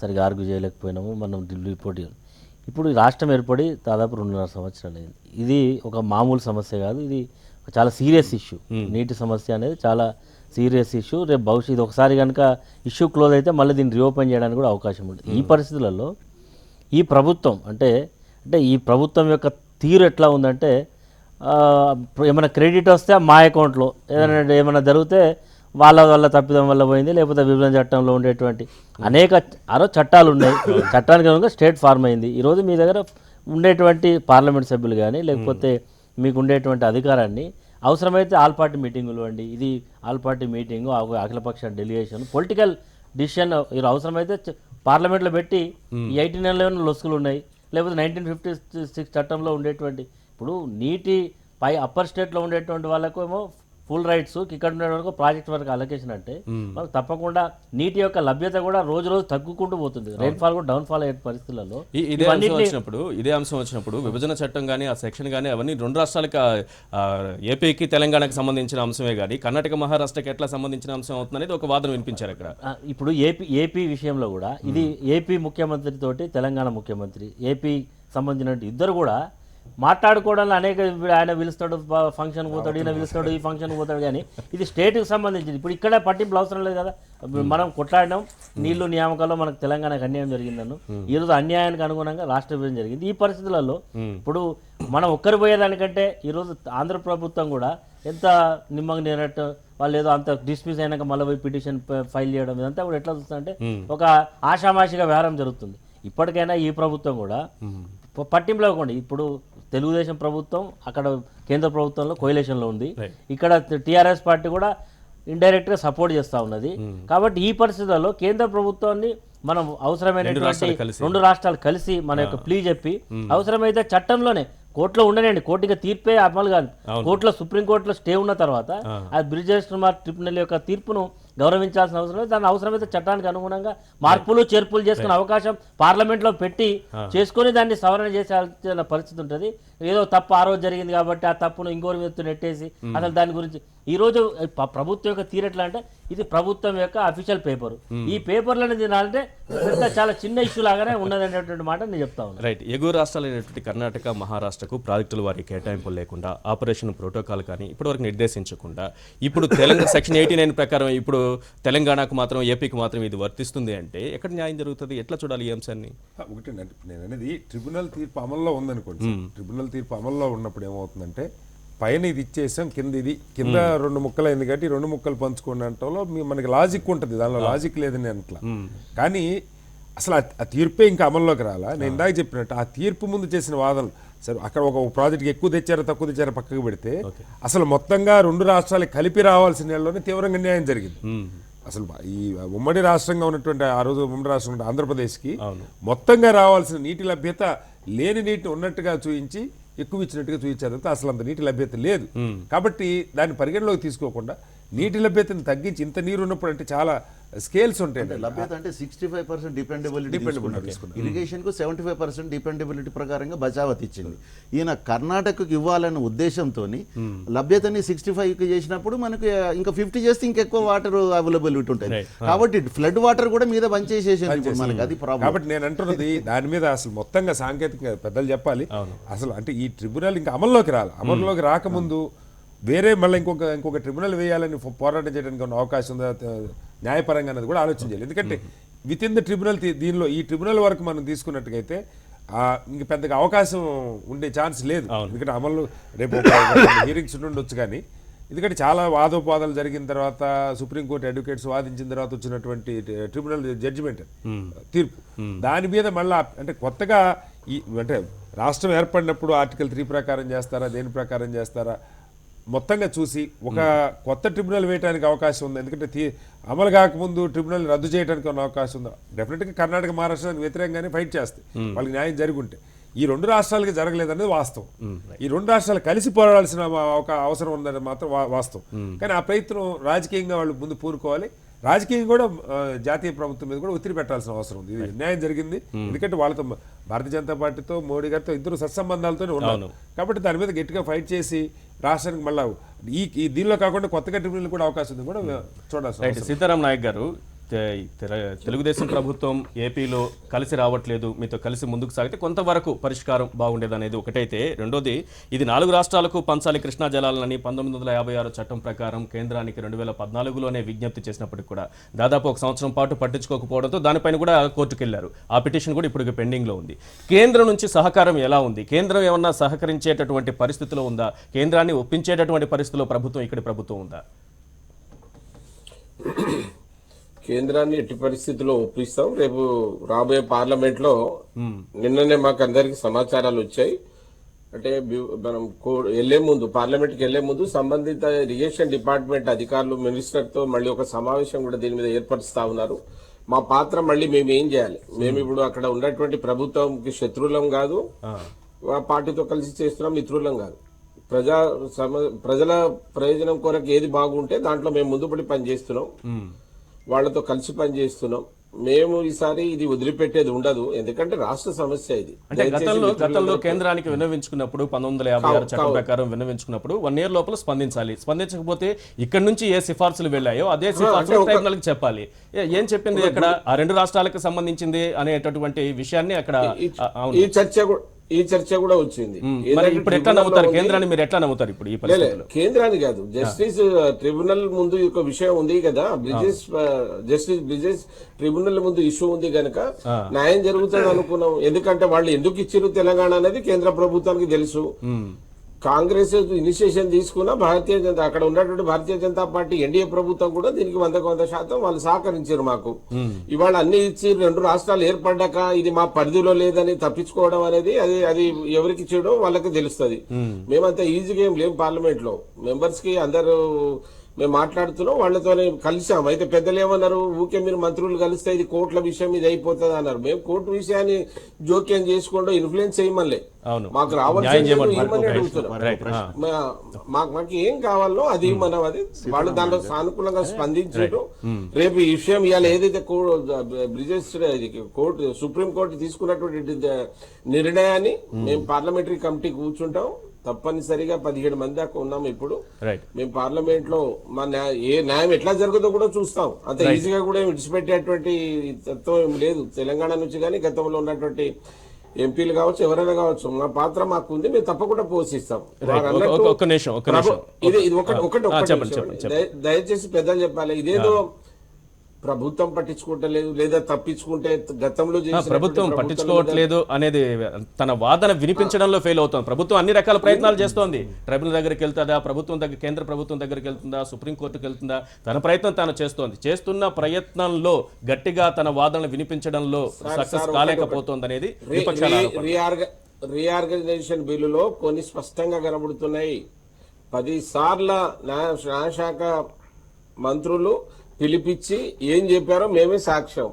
సరిగా ఆర్గ్యూ చేయలేకపోయినాము, మనం ఢిల్లీ పోటీ. ఇప్పుడు రాష్ట్రం ఏర్పడి దాదాపు 2.5 సంవత్సరాలు అయింది. ఇది ఒక మామూలు సమస్య కాదు, ఇది చాలా సీరియస్ ఇష్యూ. నీటి సమస్య అనేది చాలా సీరియస్ ఇష్యూ. రేపు భవిష్యత్తు ఒకసారి కనుక ఇష్యూ క్లోజ్ అయితే మళ్ళీ దీన్ని రీఓపెన్ చేయడానికి కూడా అవకాశం ఉంటుంది. ఈ పరిస్థితులలో ఈ ప్రభుత్వం అంటే ఈ ప్రభుత్వం యొక్క తీరు ఎట్లా ఉందంటే ఏమైనా క్రెడిట్ వస్తే మా అకౌంట్లో ఏమైనా జరిగితే వాళ్ళ తప్పిదం వల్ల పోయింది, లేకపోతే విభజన చట్టంలో ఉండేటువంటి అనేక చట్టాలు ఉన్నాయి, చట్టానికి కనుక స్టేట్ ఫార్మ్ అయింది. ఈరోజు మీ దగ్గర ఉండేటువంటి పార్లమెంట్ సభ్యులు కానీ లేకపోతే మీకు ఉండేటువంటి అధికారాన్ని అవసరమైతే ఆల్ పార్టీ మీటింగులు అండి, ఇది ఆల్ పార్టీ మీటింగు, అఖిలపక్ష డెలిగేషన్, పొలిటికల్ డిసిషన్ అవసరమైతే పార్లమెంట్లో పెట్టి 89లో లొసుకులు ఉన్నాయి, లేకపోతే 1956 చట్టంలో ఉండేటువంటి ఇప్పుడు నీటి పై అప్పర్ స్టేట్లో ఉండేటువంటి వాళ్ళకు ఏమో ఫుల్ రైట్స్, ఇక్కడ ఉండే వరకు ప్రాజెక్ట్ వరకు అలొకేషన్ అంటే మనకు తప్పకుండా నీటి యొక్క లభ్యత కూడా రోజు రోజు తగ్గుకుంటూ పోతుంది, రైన్ఫాల్ కూడా డౌన్ఫాల్ అయ్యే పరిస్థితులలో ఇదే అంశం వచ్చినప్పుడు విభజన చట్టం కానీ ఆ సెక్షన్ కానీ అవన్నీ 2 రాష్ట్రాలకి ఏపీకి తెలంగాణకి సంబంధించిన అంశమే కానీ కర్ణాటక మహారాష్ట్రకి ఎట్లా సంబంధించిన అంశం అవుతుంది అనేది ఒక వాదన వినిపించారు అక్కడ. ఇప్పుడు ఏపీ విషయంలో కూడా ఇది ఏపీ ముఖ్యమంత్రి తోటి తెలంగాణ ముఖ్యమంత్రి ఏపీ సంబంధించిన ఇద్దరు కూడా మాట్లాడుకోవడంలో అనేక ఆయన పిలుస్తాడు ఫంక్షన్ పోతాడు, ఈయన పిలుస్తాడు ఈ ఫంక్షన్ పోతాడు, కానీ ఇది స్టేట్కి సంబంధించింది. ఇప్పుడు ఇక్కడ పట్టింపులు అవసరం లేదు కదా. మనం కొట్లాడినాం నీళ్లు నియామకాల్లో మనకు తెలంగాణకు అన్యాయం జరిగిందను, ఈరోజు అన్యాయానికి అనుగుణంగా రాష్ట్ర విభజన జరిగింది. ఈ పరిస్థితులలో ఇప్పుడు మనం ఒక్కరు పోయేదానికంటే ఈరోజు ఆంధ్ర ప్రభుత్వం కూడా ఎంత నిమ్మగా నేనట్టు వాళ్ళు ఏదో అంత డిస్మిస్ అయినాక మళ్ళీ పోయి పిటిషన్ ఫైల్ చేయడం ఇదంతా కూడా ఎట్లా చూస్తుందంటే ఒక ఆషామాషిగా వ్యవహారం జరుగుతుంది. ఇప్పటికైనా ఈ ప్రభుత్వం కూడా పట్టింపులో ఇవ్వకండి. ఇప్పుడు తెలుగుదేశం ప్రభుత్వం అక్కడ కేంద్ర ప్రభుత్వంలో కోయిలేషన్లో ఉంది, ఇక్కడ టీఆర్ఎస్ పార్టీ కూడా ఇండైరెక్ట్గా సపోర్ట్ చేస్తూ ఉన్నది. కాబట్టి ఈ పరిస్థితుల్లో కేంద్ర ప్రభుత్వాన్ని మనం అవసరమైనటువంటి రెండు రాష్ట్రాలు కలిసి మన యొక్క ప్లీ చెప్పి అవసరమైతే చట్టంలోనే కోర్టులో ఉండనండి, కోర్టుగా తీర్పే అమలు కాదు, కోర్టులో సుప్రీంకోర్టులో స్టే ఉన్న తర్వాత ఆ బ్రిజేష్ కుమార్ ట్రిబ్యునల్ యొక్క తీర్పును గౌరవించాల్సిన అవసరం లేదు. దాని అవసరమైతే చట్టానికి అనుగుణంగా మార్పులు చేర్పులు చేసుకునే అవకాశం పార్లమెంట్లో పెట్టి చేసుకుని దాన్ని సవరణ చేసే పరిస్థితి ఉంటుంది. ఏదో తప్పు ఆ రోజు జరిగింది కాబట్టి ఆ తప్పును ఇంకోరి మీద నెట్టేసి అసలు దాని గురించి ఈ రోజు ప్రభుత్వం యొక్క తీరెట్లా అంటే ఇది ప్రభుత్వం యొక్క అఫీషియల్ పేపర్. ఈ పేపర్లను తినాలంటే చాలా చిన్న ఇష్యూ లాగానే ఉన్నది అనేటువంటి మాట నేను చెప్తా ఉన్నాను. రైట్. ఎగువ రాష్ట్రాలైనటువంటి కర్ణాటక, మహారాష్ట్రకు ప్రాజెక్టుల వారి కేటాయింపులు లేకుండా, ఆపరేషన్ ప్రోటోకాల్ కానీ ఇప్పటివరకు నిర్దేశించకుండా, ఇప్పుడు తెలంగాణ సెక్షన్ 89 ప్రకారం ఇప్పుడు తెలంగాణకు మాత్రం, ఏపీకి మాత్రం ఇది వర్తిస్తుంది అంటే ఎక్కడ న్యాయం జరుగుతుంది? ఎట్లా చూడాలి ఈ అంశాన్ని? ఒకటి నేను అనేది ట్రిబ్యునల్ తీర్పు అమల్లో ఉందనుకోండి. ట్రిబ్యునల్ తీర్పు అమల్లో ఉన్నప్పుడు ఏమవుతుందంటే పైన ఇది ఇచ్చేసాం, కింద 2 ముక్కలు అయింది కాబట్టి 2 ముక్కలు పంచుకోండి అంటలో మనకి లాజిక్ ఉంటుంది, దానిలో లాజిక్ లేదని అట్లా. కానీ అసలు ఆ తీర్పే ఇంకా అమల్లోకి రాలా. నేను ఇందాక చెప్పినట్టు ఆ తీర్పు ముందు చేసిన వాదనలు సరే అక్కడ ఒక ప్రాజెక్ట్కి ఎక్కువ తెచ్చారో తక్కువ తెచ్చారో పక్కకు పెడితే అసలు మొత్తంగా 2 రాష్ట్రాలకు కలిపి రావాల్సిన నెలలోనే తీవ్రంగా న్యాయం జరిగింది. అసలు ఈ ఉమ్మడి రాష్ట్రంగా ఉన్నటువంటి ఆ రోజు ఉమ్మడి రాష్ట్రం ఆంధ్రప్రదేశ్కి మొత్తంగా రావాల్సిన నీటి లభ్యత లేని నీటిని ఉన్నట్టుగా చూపించి ఎక్కువ ఇచ్చినట్టుగా చూపించారు. అసలు అంత నీటి లభ్యత లేదు కాబట్టి దాన్ని పరిగణలోకి తీసుకోకుండా నీటి లభ్యతను తగ్గించి ఇంత నీరు ఉన్నప్పుడు అంటే చాలా స్కేల్స్ ఉంటాయి. లభ్యత అంటే 65% డిపెండబిలిటీ, ఇరిగేషన్ కు 75% డిపెండబిలిటీ ప్రకారంగా బచావత్ ఇచ్చింది. ఈయన కర్ణాటకకు ఇవ్వాలనే ఉద్దేశంతో లభ్యతని 65కి చేసినప్పుడు మనకు ఇంకా 50 చేస్తే ఇంకెక్కువ వాటర్ అవైలబిలిటీ ఉంటుంది. కాబట్టి ఫ్లడ్ వాటర్ కూడా మీద బంచేసేసింది మనకి, అది ప్రాబ్లం. కాబట్టి నేను అంటున్నది దాని మీద అసలు మొత్తంగా సాంకేతికంగా పెద్దలు చెప్పాలి. అసలు అంటే ఈ ట్రిబ్యునల్ ఇంకా అమల్లోకి రాలి. అమల్లోకి రాకముందు వేరే మళ్ళీ ఇంకొక ట్రిబ్యునల్ వేయాలని పోరాటం చేయడానికి ఉన్న అవకాశం ఉందా న్యాయపరంగా అన్నది కూడా ఆలోచించాలి. ఎందుకంటే విత్ ఇన్ ద ట్రిబ్యునల్ దీనిలో ఈ ట్రిబ్యునల్ వరకు మనం తీసుకున్నట్టుగైతే ఇంక పెద్దగా అవకాశం ఉండే ఛాన్స్ లేదు. ఎందుకంటే అమలు రేపు హీరింగ్స్ ఉండొచ్చు కానీ ఎందుకంటే చాలా వాదోపాదాలు జరిగిన తర్వాత సుప్రీంకోర్టు అడ్వకేట్స్ వాదించిన తర్వాత వచ్చినటువంటి ట్రిబ్యునల్ జడ్జిమెంట్ తీర్పు దాని మీద మళ్ళీ అంటే కొత్తగా అంటే రాష్ట్రం ఏర్పడినప్పుడు ఆర్టికల్ 3 ప్రకారం చేస్తారా, దేని ప్రకారం చేస్తారా మొత్తంగా చూసి ఒక కొత్త ట్రిబ్యునల్ వేయడానికి అవకాశం ఉంది. ఎందుకంటే అమలు కాకముందు ట్రిబ్యునల్ రద్దు చేయడానికి ఉన్న అవకాశం ఉంది. డెఫినెట్గా కర్ణాటక, మహారాష్ట్రానికి వ్యతిరేకంగానే ఫైట్ చేస్తాయి వాళ్ళకి న్యాయం జరుగుంటే. ఈ 2 రాష్ట్రాలకి జరగలేదనేది వాస్తవం. ఈ 2 రాష్ట్రాలు కలిసి పోరాడాల్సిన ఒక అవసరం ఉందని మాత్రం వాస్తవం. కానీ ఆ ప్రయత్నం రాజకీయంగా వాళ్ళు ముందు పూనుకోవాలి. రాజకీయం కూడా జాతీయ ప్రభుత్వం మీద కూడా ఒత్తిడి పెట్టాల్సిన అవసరం ఉంది. ఇది న్యాయం జరిగింది ఎందుకంటే వాళ్ళతో భారతీయ జనతా పార్టీతో మోడీ గారితో ఇద్దరు సత్సంబంధాలతోనే ఉన్నారు కాబట్టి దాని మీద గట్టిగా ఫైట్ చేసి రాష్ట్రానికి మళ్ళీ ఈ దీనిలో కాకుండా కొత్తగా ట్రిబ్యునల్ కూడా అవకాశం ఉంది కూడా చూడాల్సి. సీతారాం నాయక్ గారు, తెలుగుదేశం ప్రభుత్వం ఏపీలో కలిసి రావట్లేదు, మీతో కలిసి ముందుకు సాగితే కొంతవరకు పరిష్కారం బాగుండేది అనేది ఒకటైతే, రెండోది ఇది 4 రాష్ట్రాలకు పంచాలి కృష్ణా జలాలని 1956 చట్టం ప్రకారం కేంద్రానికి 2014లోనే విజ్ఞప్తి చేసినప్పటికీ కూడా దాదాపు 1 సంవత్సరం పాటు పట్టించుకోకపోవడంతో దానిపైన కూడా కోర్టుకు వెళ్లారు. ఆ పిటిషన్ కూడా ఇప్పుడు పెండింగ్లో ఉంది. కేంద్రం నుంచి సహకారం ఎలా ఉంది? కేంద్రం ఏమన్నా సహకరించేటటువంటి పరిస్థితిలో ఉందా? కేంద్రాన్ని ఒప్పించేటటువంటి పరిస్థితిలో ఇక్కడి ప్రభుత్వం ఉందా? కేంద్రాన్ని ఎట్టి పరిస్థితుల్లో ఒప్పిస్తాం. రేపు రాబోయే పార్లమెంట్లో నిన్ననే మాకు అందరికి సమాచారాలు వచ్చాయి. అంటే మనం వెళ్లే ముందు పార్లమెంట్కి వెళ్లే ముందు సంబంధిత ఇరిగేషన్ డిపార్ట్మెంట్ అధికారులు మినిస్టర్తో మళ్ళీ ఒక సమావేశం కూడా దీని మీద ఏర్పరుస్తా ఉన్నారు. మా పాత్ర మళ్ళీ మేము ఏం చేయాలి, మేము ఇప్పుడు అక్కడ ఉన్నటువంటి ప్రభుత్వంకి శత్రువులం కాదు, పార్టీతో కలిసి చేస్తున్నాం మిత్రులం కాదు. ప్రజల ప్రయోజనం కొరకు ఏది బాగుంటే దాంట్లో మేము ముందుపడి పనిచేస్తున్నాం, వాళ్లతో కలిసి పనిచేస్తున్నాం. మేము ఈసారి ఇది వదిలిపెట్టేది ఉండదు, ఎందుకంటే రాష్ట్ర సమస్య ఇది. అంటే గతంలో కేంద్రానికి విన్నవించుకున్నప్పుడు 1956 చట్టం ప్రకారం విన్నవించుకున్నప్పుడు 1 year లోపల స్పందించాలి. స్పందించకపోతే ఇక్కడ నుంచి ఏ సిఫార్సులు వెళ్ళాయో అదే సిఫార్సులు ట్రైబ్యునల్కి చెప్పాలి. ఏం చెప్పింది అక్కడ ఆ 2 రాష్ట్రాలకు సంబంధించింది అనేటటువంటి విషయాన్ని అక్కడ ఈ చర్చ ఈ చర్చ కూడా వచ్చింది. మరి ఇప్పుడు ఎట్లా నమ్ముతారు కేంద్రాన్ని, మీరు ఎట్లా నమ్ముతారు ఇప్పుడు ఈ పరిస్థితుల్లో? కేంద్రాన్ని కాదు, జస్టిస్ ట్రిబ్యునల్ ముందు ఒక విషయం ఉంది కదా, జస్టిస్ బ్రిజేష్ ట్రిబ్యునల్ ముందు ఇష్యూ ఉంది కనుక న్యాయం జరుగుతుంది అనుకున్నాం. ఎందుకంటే వాళ్ళు ఎందుకు ఇచ్చిరు తెలంగాణ అనేది కేంద్ర ప్రభుత్వానికి తెలుసు. కాంగ్రెస్ ఇనిషియేషన్ తీసుకున్న భారతీయ జనతా, అక్కడ ఉన్నటువంటి భారతీయ జనతా పార్టీ ఎన్డీఏ ప్రభుత్వం కూడా దీనికి 100% వాళ్ళు సహకరించారు మాకు. ఇవాళ అన్ని ఇచ్చి 2 రాష్ట్రాలు ఏర్పడ్డాక ఇది మా పరిధిలో లేదని తప్పించుకోవడం అనేది అది ఎవరికి చేయడం వాళ్ళకి తెలుస్తుంది. మేమంతా ఈజీగా ఏం లేవు. పార్లమెంట్ లో మెంబర్స్ కి అందరూ మేము మాట్లాడుతున్నాం, వాళ్ళతోనే కలిసాం. అయితే పెద్దలు ఏమన్నారు, ఊకే మీరు మంత్రులు కలిస్తే ఇది కోర్టుల విషయం ఇది అయిపోతుంది అన్నారు. మేము కోర్టు విషయాన్ని జోక్యం చేసుకోవడం ఇన్ఫ్లుయెన్స్ చేయమలే, మాకు రావాల్సింది అడుగుతున్నాం. మాకు ఏం కావాలో అది మనం అది వాళ్ళు దాంట్లో సానుకూలంగా స్పందించడం. రేపు ఈ విషయం ఇవాళ ఏదైతే బ్రిజేష్ కోర్టు సుప్రీం కోర్టు తీసుకున్నటువంటి నిర్ణయాన్ని మేము పార్లమెంటరీ కమిటీ కూర్చుంటాం. తప్పనిసరిగా 17 మంది దాకా ఉన్నాం ఇప్పుడు. మేము పార్లమెంట్ లో మా ఏ న్యాయం ఎట్లా జరుగుతుందో కూడా చూస్తాం. అంత ఈజీగా కూడా విడిచిపెట్టేటువంటి తత్వం ఏం లేదు. తెలంగాణ నుంచి కానీ గతంలో ఉన్నటువంటి ఎంపీలు కావచ్చు, ఎవరైనా కావచ్చు, మా పాత్ర మాకు ఉంది, మేము తప్పకుండా పోషిస్తాం. దయచేసి పెద్దలు చెప్పాలి, ఇదేదో ప్రభుత్వం పట్టించుకోవట్లేదు లేదా తప్పించుకుంటే గతంలో ప్రభుత్వం పట్టించుకోవట్లేదు అనేది తన వాదన వినిపించడంలో ఫెయిల్ అవుతుంది. ప్రభుత్వం అన్ని రకాల ప్రయత్నాలు చేస్తోంది. ట్రైబ్యునల్ దగ్గరికి వెళ్తుందా, ప్రభుత్వం దగ్గర కేంద్ర ప్రభుత్వం దగ్గరికి వెళ్తుందా, సుప్రీంకోర్టుకు వెళ్తుందా, తన ప్రయత్నం తాను చేస్తోంది. చేస్తున్న ప్రయత్నంలో గట్టిగా తన వాదనలు వినిపించడంలో సక్సెస్ కాలేకపోతోంది అనేది విపక్షాల రీఆర్గనైజేషన్ బిల్లులో కొన్ని స్పష్టంగా కనబడుతున్నాయి. 10 సార్ల న్యాయశాఖ మంత్రులు పిలిపించి ఏం చెప్పారో మేమే సాక్ష్యం.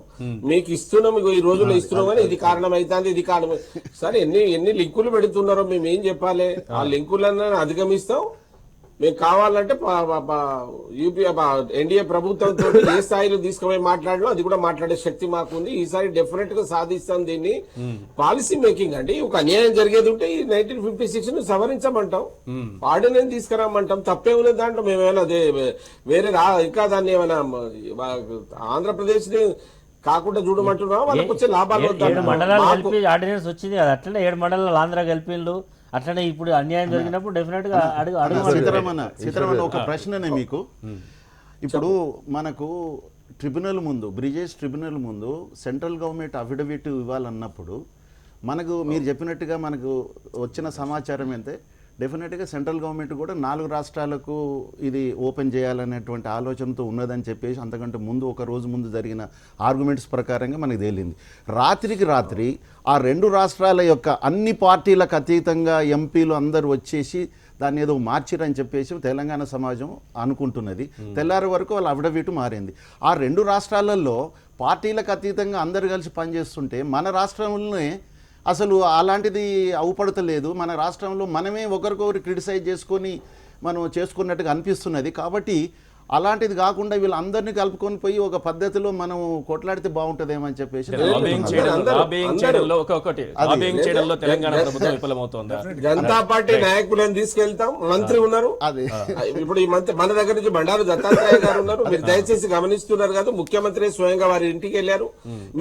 మీకు ఇస్తున్నాం, ఈ రోజుల్లో ఇస్తున్నామని ఇది కారణం అవుతుంది, ఇది కారణం. సరే ఎన్ని లింకులు పెడుతున్నారో మేము ఏం చెప్పాలి? ఆ లింకులన్నా అధిగమిస్తాం. మేము కావాలంటే ఎన్డీఏ ప్రభుత్వంతో ఏ స్థాయిలో తీసుకుపోయి మాట్లాడడం అది కూడా మాట్లాడే శక్తి మాకుంది. ఈసారి డెఫినెట్ గా సాధిస్తాం. దీన్ని పాలసీ మేకింగ్ అండి. ఒక అన్యాయం జరిగేది ఉంటే ఈ 1956 ను సవరించమంటాం, ఆర్డినెన్స్ తీసుకురామంటాం. తప్పే ఉన్నది దాంట్లో. మేమేమైనా అదే వేరే ఇంకా దాన్ని ఏమైనా ఆంధ్రప్రదేశ్ ని కాకుండా చూడమంటున్నాం. వాళ్ళకి వచ్చే లాభాలు ఆర్డినెన్స్ వచ్చింది కదా, అట్లనే 7 మండలాలు ఆంధ్ర కలిపిన్లు. అట్లనే ఇప్పుడు అన్యాయం జరిగినప్పుడు డెఫినెట్ గా సీతారామన్ ఒక ప్రశ్ననే మీకు. ఇప్పుడు మనకు ట్రిబ్యునల్ ముందు, బ్రిజేష్ ట్రిబ్యునల్ ముందు సెంట్రల్ గవర్నమెంట్ అఫిడవిట్ ఇవ్వాలన్నప్పుడు మనకు మీరు చెప్పినట్టుగా మనకు వచ్చిన సమాచారం అయితే డెఫినెట్గా సెంట్రల్ గవర్నమెంట్ కూడా 4 రాష్ట్రాలకు ఇది ఓపెన్ చేయాలనేటువంటి ఆలోచనతో ఉన్నదని చెప్పేసి అంతకంటే ముందు ఒక రోజు ముందు జరిగిన ఆర్గ్యుమెంట్స్ ప్రకారంగా మనకు తేలింది. రాత్రికి రాత్రి ఆ 2 రాష్ట్రాల యొక్క అన్ని పార్టీలకు అతీతంగా ఎంపీలు అందరూ వచ్చేసి దాన్ని ఏదో మార్చిరని చెప్పేసి తెలంగాణ సమాజం అనుకుంటున్నది. తెల్లారి వరకు వాళ్ళ అఫిడవిట్ మారింది. ఆ 2 రాష్ట్రాలలో పార్టీలకు అతీతంగా అందరు కలిసి పనిచేస్తుంటే మన రాష్ట్రంలోనే అసలు అలాంటిది అవుపడతలేదు. మన రాష్ట్రంలో మనమే ఒకరికొకరు క్రిటిసైజ్ చేసుకొని మనం చేసుకున్నట్టుగా అనిపిస్తున్నది. కాబట్టి అలాంటిది కాకుండా వీళ్ళందరినీ కలుపుకొని పోయి ఒక పద్ధతిలో మనం కొట్లాడితే బాగుంటుందేమో అని చెప్పేసి జనతా పార్టీ నాయకులను తీసుకెళ్తాం. మంత్రి ఉన్నారు ఇప్పుడు, ఈ మంత్రి మన దగ్గర నుంచి బండారు దత్తాత్రేయ గారు ఉన్నారు. మీరు దయచేసి గమనిస్తున్నారు కదా, ముఖ్యమంత్రి స్వయంగా వారి ఇంటికి వెళ్ళారు.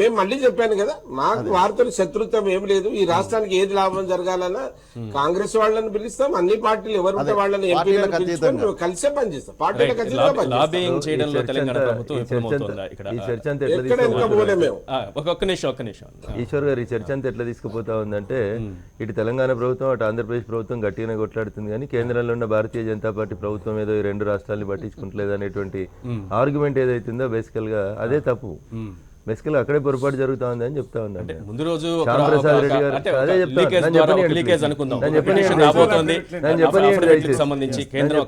మేము మళ్ళీ చెప్పాను కదా, మాకు వారితో శత్రుత్వం ఏం లేదు. ఈ రాష్ట్రానికి ఏది లాభం జరగాలన్నా కాంగ్రెస్ వాళ్ళని పిలుస్తాం, అన్ని పార్టీలు ఎవరు ఉంటే వాళ్ళని ఎంపీలను కలిసే పనిచేస్తాం. పార్టీలకు అతీతంగా లాబింగ్ చేయడంలో తెలంగాణ ప్రభుత్వం విఫలమవుతోందా? ఇక్కడ ఒక్క నిమిషం ఈశ్వర్ గారు, ఈ చర్చ అంతా ఎట్లా తీసుకుపోతా ఉందంటే ఇటు తెలంగాణ ప్రభుత్వం అటు ఆంధ్రప్రదేశ్ ప్రభుత్వం గట్టిగానే కొట్లాడుతుంది, కానీ కేంద్రంలో ఉన్న భారతీయ జనతా పార్టీ ప్రభుత్వం ఏదో ఈ 2 రాష్ట్రాలని పట్టించుకుంటలేదు అనేటువంటి ఆర్గ్యుమెంట్ ఏదైతుందో బేసికల్ గా అదే తప్పు. బేసికల్ అక్కడే పొరపాటు జరుగుతా ఉంది అని చెప్తా ఉన్నాను. ముందు రోజు శ్యాంప్రసాద్ రెడ్డి గారు సంబంధించి కేంద్రం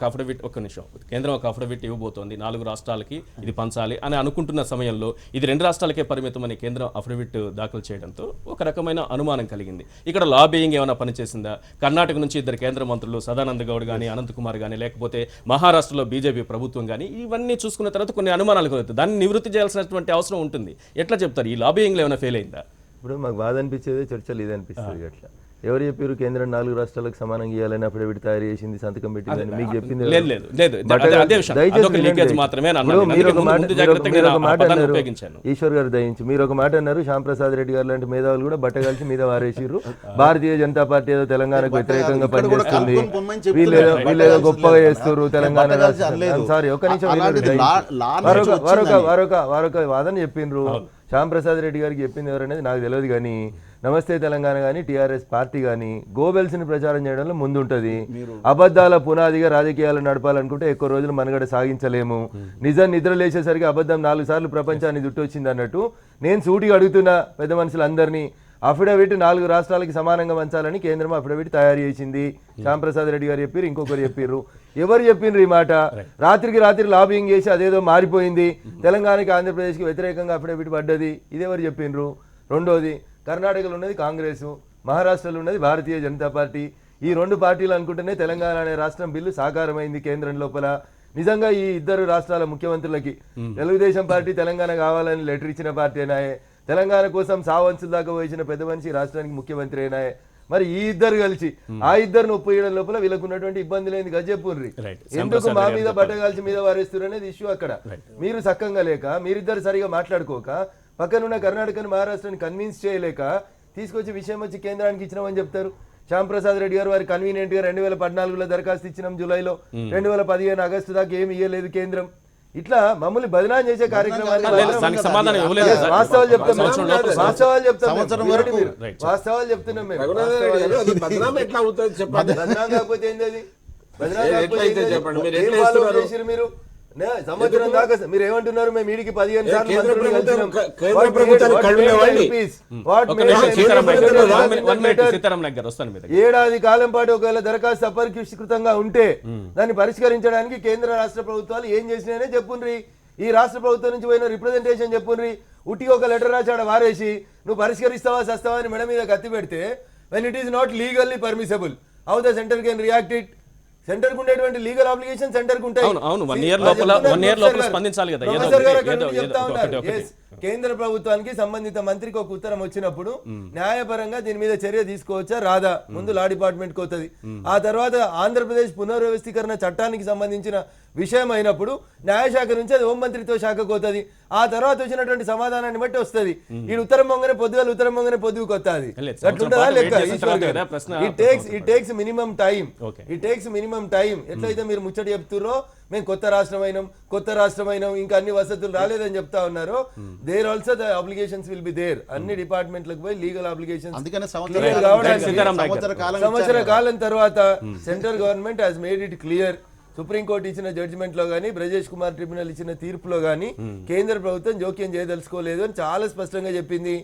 ఒక అఫిడవిట్ ఇవ్వబోతోంది 4 రాష్ట్రాలకి ఇది పంచాలి అని అనుకుంటున్న సమయంలో ఇది 2 రాష్ట్రాలకే పరిమితమని కేంద్రం అఫిడవిట్ దాఖలు చేయడంతో ఒక రకమైన అనుమానం కలిగింది. ఇక్కడ లాబియింగ్ ఏమైనా పనిచేసిందా? కర్ణాటక నుంచి 2 కేంద్ర మంత్రులు సదానంద గౌడ్ కానీ అనంత్ కుమార్ కానీ లేకపోతే మహారాష్ట్రలో బీజేపీ ప్రభుత్వం కానీ ఇవన్నీ చూసుకున్న తర్వాత కొన్ని అనుమానాలు కలుగుతాయి. దాన్ని నివృత్తి చేయాల్సినటువంటి అవసరం ఉంటుంది. ఎట్లా చెప్తారు ఈ లాబియింగ్ లో ఏమైనా ఫెయిల్ అయిందా? ఇప్పుడు మాకు బాధ అనిపించేది చర్చలు ఇది అనిపిస్తుంది. అట్లా ఎవరు చెప్పారు కేంద్రం 4 రాష్ట్రాలకు సమానంగా ఇవ్వాలని అఫిడవిట్ తయారు చేసింది, సంతకం పెట్టిందని మీకు చెప్పింది ఎవరు? లేదు. బట్టగాల్చి- అదే విషయం. దయచేసి అదొక లీకేజ్ వినండి. మాత్రమే అని ఇప్పుడు అన్నాను. మీరు ఒక అందుకే మాట- ముందు జాగ్రత్తగా మీరు ఒక నేను ఆ మాట పదాన్ని అన్నారు. ఉపయోగించాను. ఈశ్వర్ గారు దయించి మీరు ఒక మాట అన్నారు, శ్యాంప్రసాద్ రెడ్డి గారు లాంటి మేధావులు కూడా బట్టగాల్చి మీద వారేసిర్రు. భారతీయ జనతా పార్టీ ఏదో తెలంగాణకు వ్యతిరేకంగా ఇక్కడ కూడా పనిచేస్తుంది, కలుపుకొని పొమ్మని చెప్తున్నారు. వీళ్ళేదో బట్టగాల్చి గొప్పగా లేదు. చేస్తారు తెలంగాణ బట్టగాల్చి రాష్ట్రం. అనలేదు. సారీ ఒక్క నిమిషం అలాంటిది వినండి, లా దయించి. నుంచి వచ్చిందని. వారొక వాదన చెప్పిండ్రు. శ్యాంప్రసాద్ రెడ్డి గారికి చెప్పింది ఎవరనేది నాకు తెలియదు, కానీ నమస్తే తెలంగాణ కానీ టీఆర్ఎస్ పార్టీ కానీ గోబెల్స్ని ప్రచారం చేయడంలో ముందుంటది. అబద్ధాల పునాదిగా రాజకీయాలు నడపాలనుకుంటే ఎక్కువ రోజులు మనగడ సాగించలేము. నిజం నిద్ర లేచేసరికి అబద్ధం 4 సార్లు ప్రపంచాన్ని చుట్టొచ్చింది అన్నట్టు నేను సూటిగా అడుగుతున్న పెద్ద మనుషులందరినీ, అఫిడవిట్ 4 రాష్ట్రాలకి సమానంగా పంచాలని కేంద్రం అఫిడవిట్ తయారు చేసింది. శ్యాంప్రసాద్ రెడ్డి గారు చెప్పారు, ఇంకొకరు చెప్పారు. ఎవరు చెప్పిండ్రు ఈ మాట? రాత్రికి రాత్రి లాబింగ్ చేసి అదేదో మారిపోయింది, తెలంగాణకి ఆంధ్రప్రదేశ్కి వ్యతిరేకంగా అఫిడవిట్ పడ్డది, ఇదెవరు చెప్పిండ్రు? రెండోది, కర్ణాటకలో ఉన్నది కాంగ్రెస్, మహారాష్ట్రలో ఉన్నది భారతీయ జనతా పార్టీ. ఈ 2 పార్టీలు అనుకుంటేనే తెలంగాణ అనే రాష్ట్రం బిల్లు సాకారమైంది కేంద్రం లోపల. నిజంగా ఈ 2 రాష్ట్రాల ముఖ్యమంత్రులకి తెలుగుదేశం పార్టీ తెలంగాణ కావాలని లెటర్ ఇచ్చిన పార్టీ అయినాయే, తెలంగాణ కోసం సావంచుల దాకా వహించిన పెద్ద మనిషి రాష్ట్రానికి ముఖ్యమంత్రి అయినాయే. మరి ఈ 2 కలిసి ఆ 2 ఒప్పియడం లోపల వీళ్ళకు ఉన్నటువంటి ఇబ్బంది లేని గజ్జెప్పుర్రి. ఎందుకు మా మీద బట్టగాల్చి మీద వారేస్తారు అనేది ఇష్యూ అక్కడ. మీరు సక్కంగా లేక, మీరిద్దరు సరిగా మాట్లాడుకోక, పక్కనున్న కర్ణాటకను మహారాష్ట్రని కన్విన్స్ చేయలేక తీసుకొచ్చి విషయం వచ్చి కేంద్రానికి ఇచ్చినామని చెప్తారు. శ్యాంప్రసాద్ రెడ్డి గారు వారి కన్వీనియంట్ గా 2014లో దరఖాస్తు ఇచ్చినాం జూలైలో, 2015 ఆగస్టు దాకా ఏమి ఇయ్యలేదు కేంద్రం. ఇట్లా మమ్మల్ని బదనాం చేసే కార్యక్రమాన్ని దానికి సమాధానం ఇవ్వలేదు. వాస్తవాలు చెప్తాం మేము. Right. చెప్తున్నాం మేము. రఘునాథ్ రెడ్డి గారు, అది బదనాం ఎట్లా అవుతుంది చెప్పండి. బదనాం కాకపోతే ఏంది అది? బదనాం ఎట్లా కాకపోతే అయితే ఏంది? చెప్పండి, మీరు ఏం ఎట్లా follow చేస్తున్నారు? చేసిర్రు మీరు? సంవత్సరం దాకా మీరు ఏమంటున్నారు? మేము వీడికి 15 సార్లు కేంద్ర మంత్రులు ప్రభుత్వం- కలిసినాం. కేంద్ర What ప్రభుత్వానికి made- కళ్ళు what made లేవండి. it peace? What ఒక made నిమిషం it సీతారాం నాయక్ గారు, peace? one minute Sitaram Naik గారు వస్తాను మీ దగ్గర. ఏడాది కాలం పాటు ఒకవేళ దరఖాస్తు అపరిష్కృతంగా ఉంటే దాన్ని పరిష్కరించడానికి కేంద్ర రాష్ట్ర ప్రభుత్వాలు ఏం చేసినాయనే చెప్పుండ్రి. ఈ రాష్ట్ర ప్రభుత్వం నుంచి పోయిన రిప్రజెంటేషన్ చెప్పుండ్రి. ఉట్టిగా ఒక లెటర్ రాశాడ వారేసి నువ్వు పరిష్కరిస్తావా సస్తావా అని మెడ మీద కత్తి పెడితే, when it is not legally permissible, how the centre can react it? Centre కు ఉండేటువంటి లీగల్ అప్లికేషన్ సెంటర్ కు ఉంటాయి. అవును, 1 year లోపల స్పందించాలి కదా. కేంద్ర ప్రభుత్వానికి సంబంధిత మంత్రికి ఒక ఉత్తరం వచ్చినప్పుడు న్యాయపరంగా దీని మీద చర్య తీసుకోవచ్చా రాదా ముందు లా డిపార్ట్మెంట్ కి వస్తుంది. ఆ తర్వాత ఆంధ్రప్రదేశ్ పునర్వ్యవస్థీకరణ చట్టానికి సంబంధించిన విషయం అయినప్పుడు న్యాయశాఖ నుంచి అది హోంమంత్రిత్వ శాఖకు వస్తుంది. ఆ తర్వాత వచ్చినటువంటి సమాధానాన్ని బట్టి వస్తుంది. ఈ ఉత్తరం మొంగనే పొద్దుగాల ఉత్తరం మొంగనే పొద్దుకు వస్తుంది. It takes minimum time. ఎట్లయితే మీరు ముచ్చట చెప్తుర్రో మేము కొత్త రాష్ట్రమైనం ఇంకా అన్ని వసతులు రాలేదని చెప్తా ఉన్నారు. There also the applications will be there. అన్ని డిపార్ట్మెంట్లకు పోయి లీగల్ అప్లికేషన్స్ సంవత్సర కాలం తర్వాత central government has made it clear. Supreme court ఇచ్చిన జడ్జిమెంట్ లో గానీ, బ్రజేష్ కుమార్ ట్రిబ్యునల్ ఇచ్చిన తీర్పులో గానీ కేంద్ర ప్రభుత్వం జోక్యం చేయదలుచుకోలేదు అని చాలా స్పష్టంగా చెప్పింది.